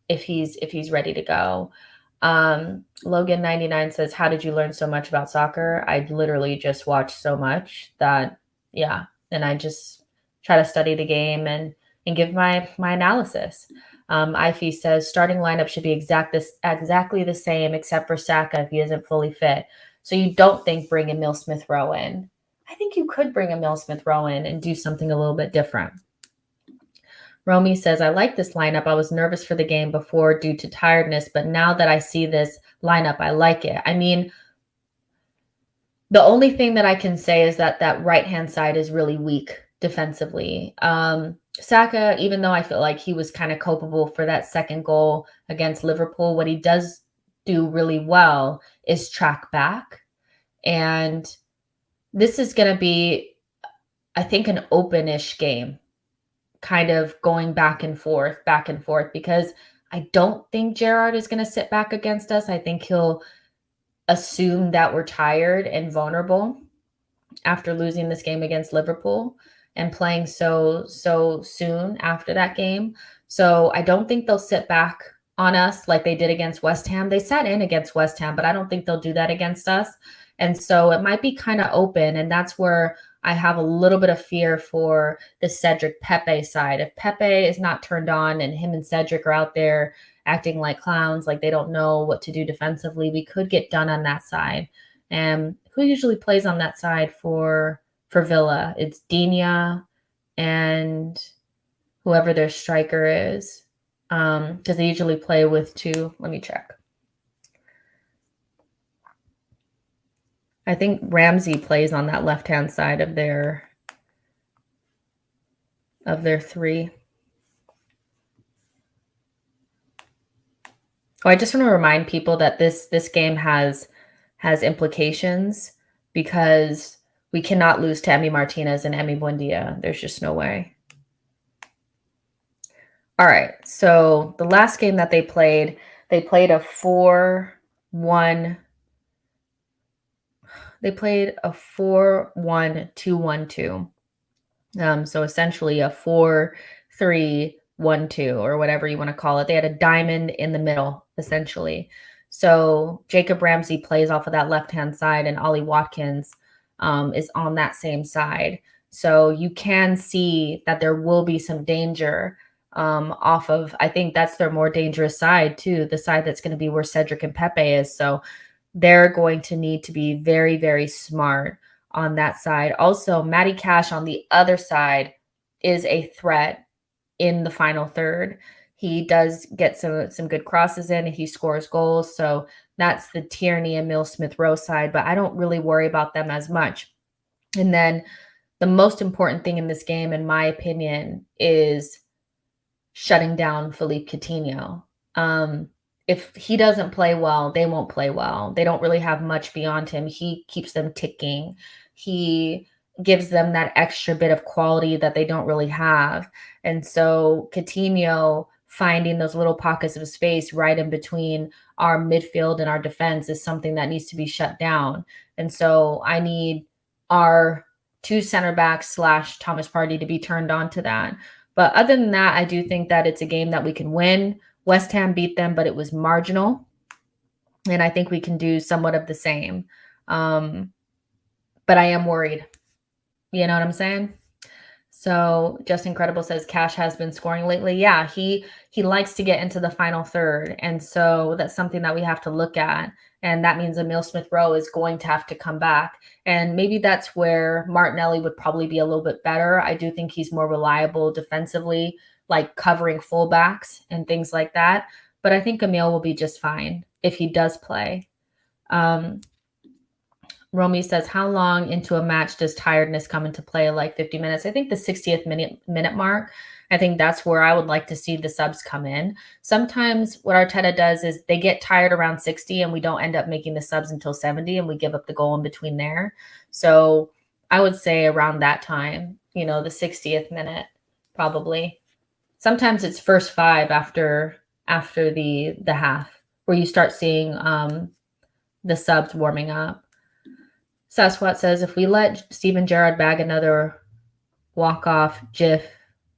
if he's ready to go. Logan99 says, how did you learn so much about soccer? I literally just watched so much that, yeah, and I just try to study the game and give my analysis. Ify says, starting lineup should be exactly the same except for Saka if he isn't fully fit. So you don't think bring Emile Smith-Rowe in? I think you could bring Emile Smith-Rowe in and do something a little bit different. Romy says, I like this lineup. I was nervous for the game before due to tiredness, but now that I see this lineup, I like it. I mean, the only thing that I can say is that right-hand side is really weak defensively. Saka, even though I feel like he was kind of culpable for that second goal against Liverpool, what he does do really well is track back. And this is going to be, I think, an open-ish game, kind of going back and forth, because I don't think Gerrard is going to sit back against us. I think he'll assume that we're tired and vulnerable after losing this game against Liverpool and playing so soon after that game. So I don't think they'll sit back on us like they did against West Ham. They sat in against West Ham, but I don't think they'll do that against us. And so it might be kind of open, and that's where I have a little bit of fear for the Cedric Pepe side. If Pepe is not turned on and him and Cedric are out there acting like clowns, like they don't know what to do defensively, we could get done on that side. And who usually plays on that side for Villa? It's Digne and whoever their striker is, because they usually play with 2. Let me check. I think Ramsey plays on that left-hand side of their three. Oh, I just want to remind people that this game has implications because we cannot lose to Emi Martinez and Emi Buendia. There's just no way. All right. So the last game that they played a 4-1. They played a 4-1-2-1-2. So essentially a 4-3-1-2 or whatever you want to call it. They had a diamond in the middle, essentially. So Jacob Ramsey plays off of that left-hand side, and Ollie Watkins is on that same side. So you can see that there will be some danger off of, I think that's their more dangerous side too, the side that's going to be where Cedric and Pepe is. So they're going to need to be very, very smart on that side. Also, Matty Cash on the other side is a threat in the final third. He does get some good crosses in and he scores goals. So that's the Tierney and Emile Smith-Rowe side, but I don't really worry about them as much. And then the most important thing in this game, in my opinion, is shutting down Philippe Coutinho. If he doesn't play well, they won't play well. They don't really have much beyond him. He keeps them ticking. He gives them that extra bit of quality that they don't really have. And so Coutinho finding those little pockets of space right in between our midfield and our defense is something that needs to be shut down. And so I need our two center backs / Thomas Partey to be turned on to that. But other than that, I do think that it's a game that we can win. West Ham beat them, but it was marginal. And I think we can do somewhat of the same. But I am worried. You know what I'm saying? So Just Incredible says Cash has been scoring lately. Yeah, he likes to get into the final third. And so that's something that we have to look at. And that means Emile Smith-Rowe is going to have to come back. And maybe that's where Martinelli would probably be a little bit better. I do think he's more reliable defensively, like covering fullbacks and things like that. But I think Emile will be just fine if he does play. Romy says, how long into a match does tiredness come into play? Like 50 minutes? I think the 60th minute mark. I think that's where I would like to see the subs come in. Sometimes what Arteta does is they get tired around 60 and we don't end up making the subs until 70 and we give up the goal in between there. So I would say around that time, the 60th minute, probably. Sometimes it's first 5 after the half where you start seeing the subs warming up. Sasquatch says, if we let Steven Gerrard bag another walk-off GIF,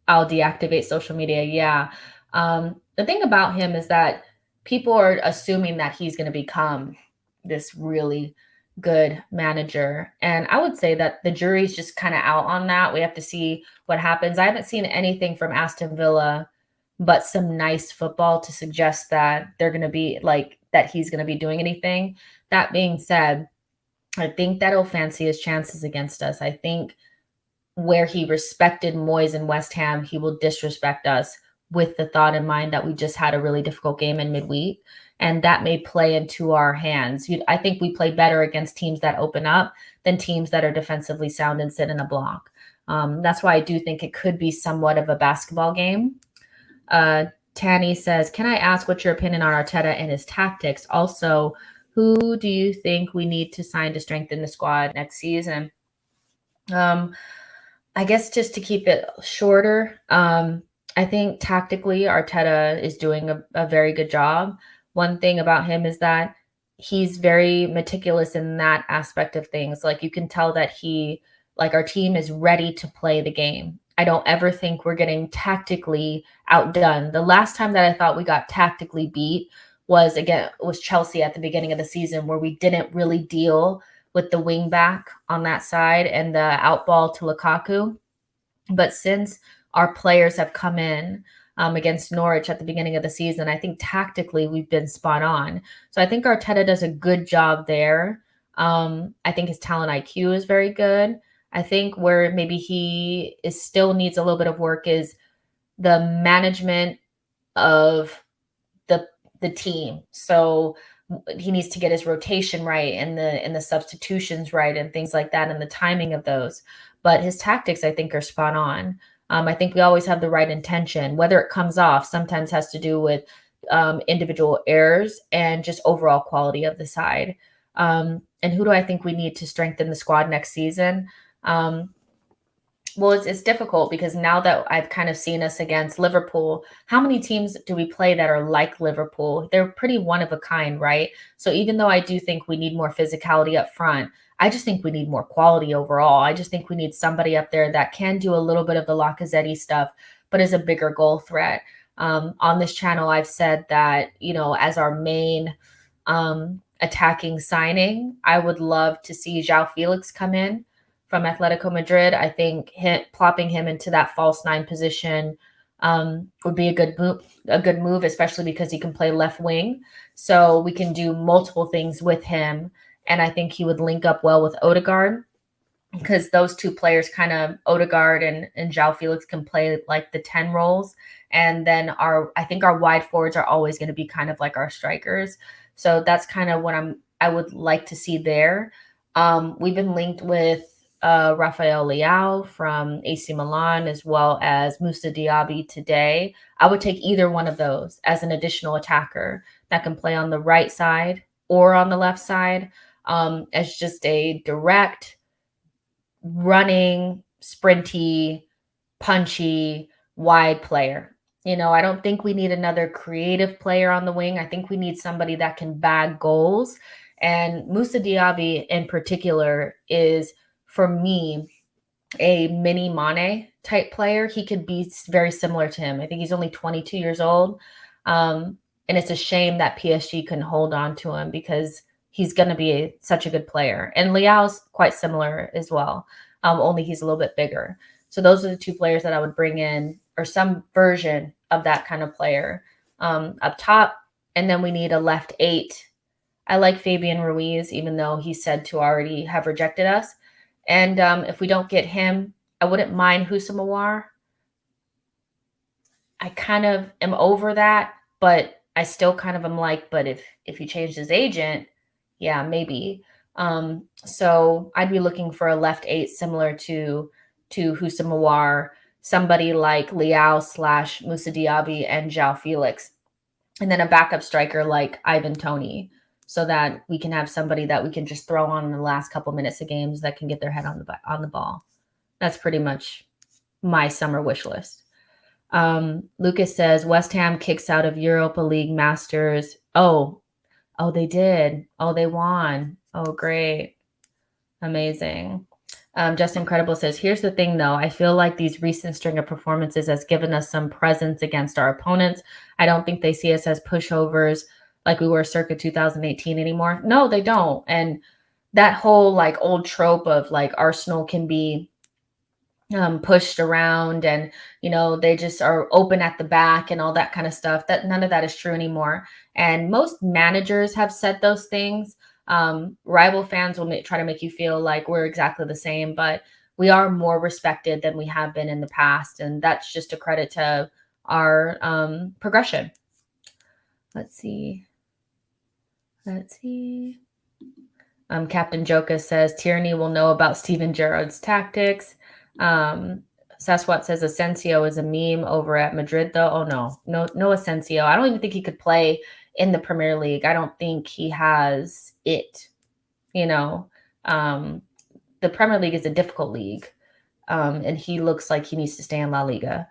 I'll deactivate social media. Yeah. The thing about him is that people are assuming that he's going to become this really good manager. And I would say that the jury's just kind of out on that. We have to see what happens. I haven't seen anything from Aston Villa but some nice football to suggest that they're going to be that he's going to be doing anything. That being said, I think that he'll fancy his chances against us. I think where he respected Moyes and West Ham, he will disrespect us with the thought in mind that we just had a really difficult game in midweek. And that may play into our hands. I think we play better against teams that open up than teams that are defensively sound and sit in a block. That's why I do think it could be somewhat of a basketball game. Tanny says, can I ask what's your opinion on Arteta and his tactics? Also, who do you think we need to sign to strengthen the squad next season? I guess just to keep it shorter, I think tactically Arteta is doing a very good job. One thing about him is that he's very meticulous in that aspect of things. Like you can tell that our team is ready to play the game. I don't ever think we're getting tactically outdone. The last time that I thought we got tactically beat was Chelsea at the beginning of the season, where we didn't really deal with the wing back on that side and the outball to Lukaku. But since our players have come in against Norwich at the beginning of the season, I think tactically we've been spot on. So I think Arteta does a good job there. I think his talent IQ is very good. I think where maybe he still needs a little bit of work is the management of the team. So he needs to get his rotation right and the substitutions right and things like that and the timing of those. But his tactics, I think, are spot on. I think we always have the right intention. Whether it comes off sometimes has to do with individual errors and just overall quality of the side. And who do I think we need to strengthen the squad next season? Well, it's difficult because now that I've kind of seen us against Liverpool, how many teams do we play that are like Liverpool? They're pretty one of a kind, right? So even though I do think we need more physicality up front, I just think we need more quality overall. I just think we need somebody up there that can do a little bit of the Lacazette stuff, but is a bigger goal threat. On this channel, I've said that, as our main attacking signing, I would love to see João Felix come in from Atletico Madrid. I think plopping him into that false nine position would be a good move, especially because he can play left wing. So we can do multiple things with him. And I think he would link up well with Odegaard because those two players kind of Odegaard and João Felix can play like the 10 roles. And then I think our wide forwards are always going to be kind of like our strikers. So that's kind of what I would like to see there. We've been linked with Rafael Leao from AC Milan, as well as Moussa Diaby today. I would take either one of those as an additional attacker that can play on the right side or on the left side as just a direct, running, sprinty, punchy, wide player. I don't think we need another creative player on the wing. I think we need somebody that can bag goals. And Moussa Diaby in particular is, for me, a mini Mane type player. He could be very similar to him. I think he's only 22 years old. And it's a shame that PSG couldn't hold on to him because he's going to be such a good player. And Leao's quite similar as well, only he's a little bit bigger. So those are the two players that I would bring in, or some version of that kind of player up top. And then we need a left 8. I like Fabian Ruiz, even though he's said to already have rejected us. And if we don't get him, I wouldn't mind Housamawar. I kind of am over that, but I still kind of am like, but if he changed his agent, yeah, maybe. So I'd be looking for a left 8 similar to Housamawar, somebody like Leao / Moussa Diaby and João Felix, and then a backup striker like Ivan Toney, so that we can have somebody that we can just throw on in the last couple minutes of games that can get their head on the ball. That's pretty much my summer wish list. Lucas says West Ham kicks out of Europa League Masters. Oh, they did. Oh, they won. Oh, great. Amazing. Just Incredible says, here's the thing, though. I feel like these recent string of performances has given us some presence against our opponents. I don't think they see us as pushovers like we were circa 2018 anymore. No, they don't. And that whole like old trope of like Arsenal can be pushed around and, they just are open at the back and all that kind of stuff, that none of that is true anymore. And most managers have said those things. Rival fans will try to make you feel like we're exactly the same, but we are more respected than we have been in the past. And that's just a credit to our progression. Let's see. Captain Joka says Tierney will know about Steven Gerrard's tactics. Saswat says Asensio is a meme over at Madrid, though. Oh, no Asensio. I don't even think he could play in the Premier League. I don't think he has it. The Premier League is a difficult league, and he looks like he needs to stay in La Liga.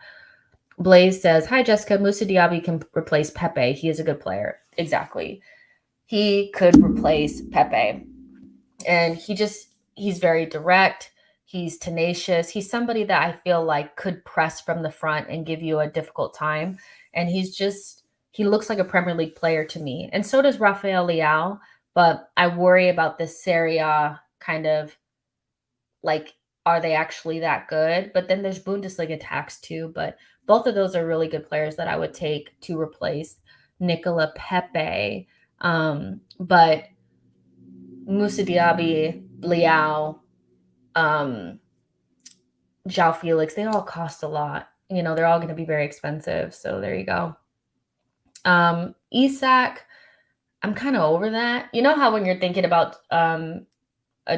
Blaze says, hi, Jessica. Moussa Diaby can replace Pepe. He is a good player. Exactly. He could replace Pepe. And he's very direct. He's tenacious. He's somebody that I feel like could press from the front and give you a difficult time. And he looks like a Premier League player to me. And so does Rafael Leao. But I worry about this Serie A kind of like, are they actually that good? But then there's Bundesliga tax too. But both of those are really good players that I would take to replace Nicola Pepe. But Moussa Diaby, Leao, João Felix, they all cost a lot. They're all going to be very expensive. So there you go. Isak, I'm kind of over that. You know how when you're thinking about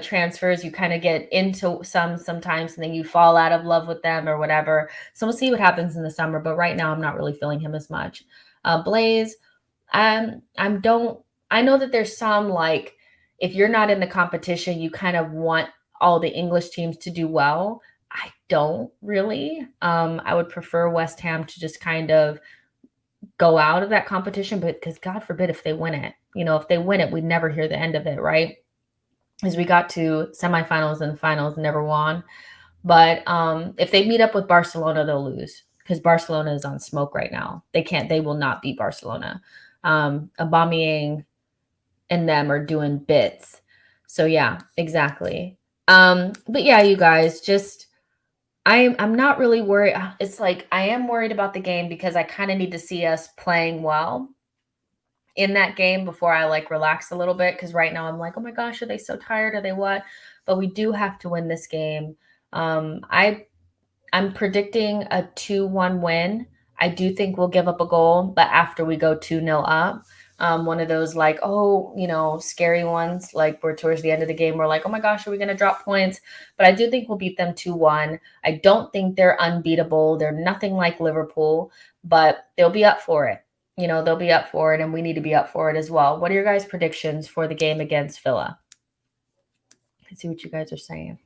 transfers, you kind of get into sometimes and then you fall out of love with them or whatever. So we'll see what happens in the summer. But right now, I'm not really feeling him as much. Blaze, I'm don't. I know that there's some like if you're not in the competition, you kind of want all the English teams to do well. I don't really. I would prefer West Ham to just kind of go out of that competition, but because God forbid if they win it, if they win it, we'd never hear the end of it, right? As we got to semifinals and finals, never won. But if they meet up with Barcelona, they'll lose because Barcelona is on smoke right now. They will not beat Barcelona. Aubameyang and them are doing bits. So yeah, exactly. But yeah, you guys, just I'm not really worried. It's like I am worried about the game because I kind of need to see us playing well in that game before I like relax a little bit. Because right now I'm like, oh my gosh, are they so tired? Are they what? But we do have to win this game. I'm predicting a 2-1 win. I do think we'll give up a goal, but after we go 2-0 up. One of those like, scary ones, like we're towards the end of the game, we're like, oh my gosh, are we going to drop points? But I do think we'll beat them 2-1. I don't think they're unbeatable. They're nothing like Liverpool, but they'll be up for it. They'll be up for it, and we need to be up for it as well. What are your guys' predictions for the game against Villa? Let's see what you guys are saying.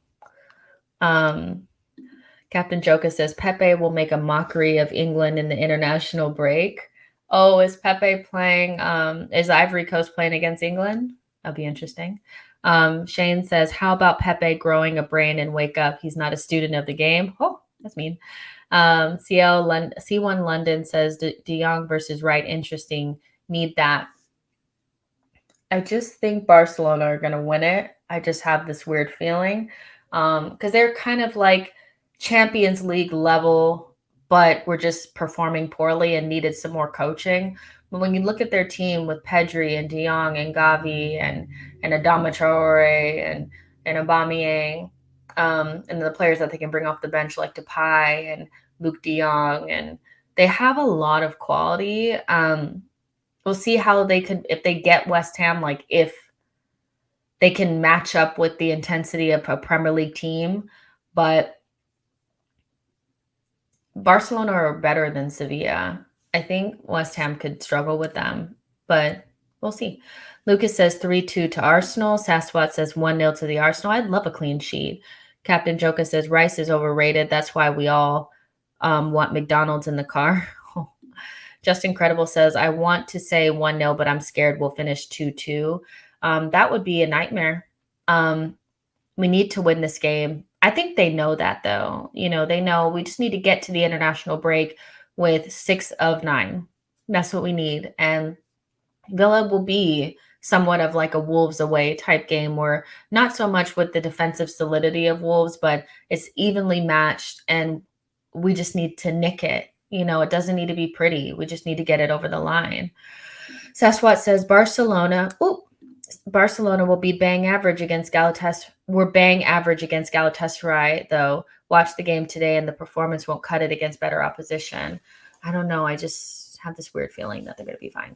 Captain Joka says Pepe will make a mockery of England in the international break. Oh, is Pepe playing? Is Ivory Coast playing against England? That'll be interesting. Shane says, how about Pepe growing a brain and wake up? He's not a student of the game. Oh, that's mean. C1 London says De Jong versus Wright. Interesting. Need that. I just think Barcelona are going to win it. I just have this weird feeling because they're kind of like Champions League level, but we're just performing poorly and needed some more coaching. But when you look at their team with Pedri and De Jong and Gavi and Adama Traore and Aubameyang, and the players that they can bring off the bench like Depay and Luke De Jong, and they have a lot of quality. We'll see how they could, if they get West Ham, like if they can match up with the intensity of a Premier League team. But Barcelona are better than Sevilla. I think West Ham could struggle with them, but we'll see. Lucas says 3-2 to Arsenal. Saswat says 1-0 to the Arsenal. I'd love a clean sheet. Captain Joka says Rice is overrated. That's why we all want McDonald's in the car. Just Incredible says, I want to say 1-0, but I'm scared we'll finish 2-2. That would be a nightmare. We need to win this game. I think they know that, though. They know we just need to get to the international break with 6 of 9. That's what we need. And Villa will be somewhat of like a Wolves away type game where not so much with the defensive solidity of Wolves, but it's evenly matched and we just need to nick it. It doesn't need to be pretty. We just need to get it over the line. Saswat says Barcelona will be bang average against Galatasaray. We're bang average against Galatasaray, though. Watch the game today and the performance won't cut it against better opposition. I don't know. I just have this weird feeling that they're going to be fine.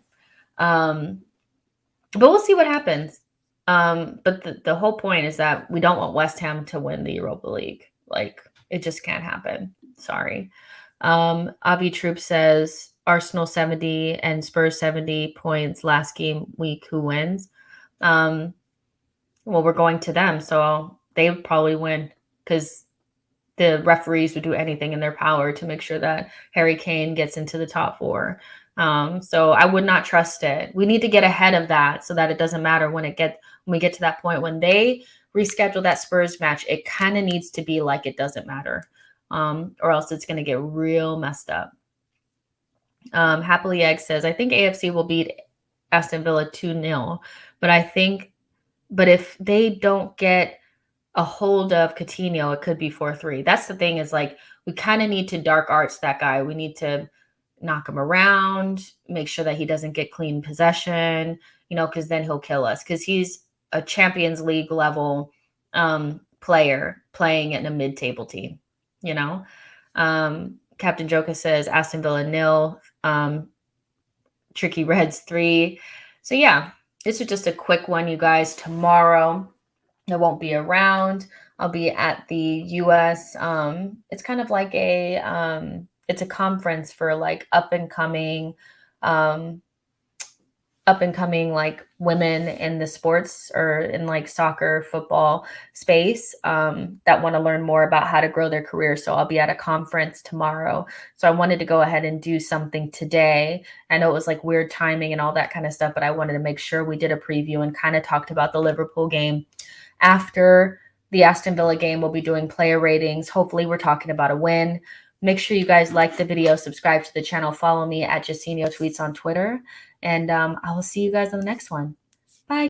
But we'll see what happens. But the whole point is that we don't want West Ham to win the Europa League. Like, it just can't happen. Sorry. Avi Troop says Arsenal 70 and Spurs 70 points last game week. Who wins? Well, we're going to them, so they would probably win because the referees would do anything in their power to make sure that Harry Kane gets into the top 4. So I would not trust it. We need to get ahead of that so that it doesn't matter when we get to that point. When they reschedule that Spurs match, it kind of needs to be like it doesn't matter, or else it's going to get real messed up. Happily Egg says, I think AFC will beat Aston Villa 2-0, but if they don't get a hold of Coutinho, it could be 4-3. That's the thing is like, we kind of need to dark arts that guy. We need to knock him around, make sure that he doesn't get clean possession, because then he'll kill us because he's a Champions League level player playing in a mid-table team, Captain Joka says Aston Villa 0, Tricky Reds 3. So yeah, this is just a quick one, you guys. Tomorrow I won't be around. I'll be at the US. It's kind of like it's a conference for like um, up and coming like women in the sports or in like soccer, football space that want to learn more about how to grow their career. So I'll be at a conference tomorrow. So I wanted to go ahead and do something today. I know it was like weird timing and all that kind of stuff, but I wanted to make sure we did a preview and kind of talked about the Liverpool game. After the Aston Villa game, we'll be doing player ratings. Hopefully we're talking about a win. Make sure you guys like the video, subscribe to the channel, follow me at SheKnowsArsenal Tweets on Twitter. And I will see you guys on the next one.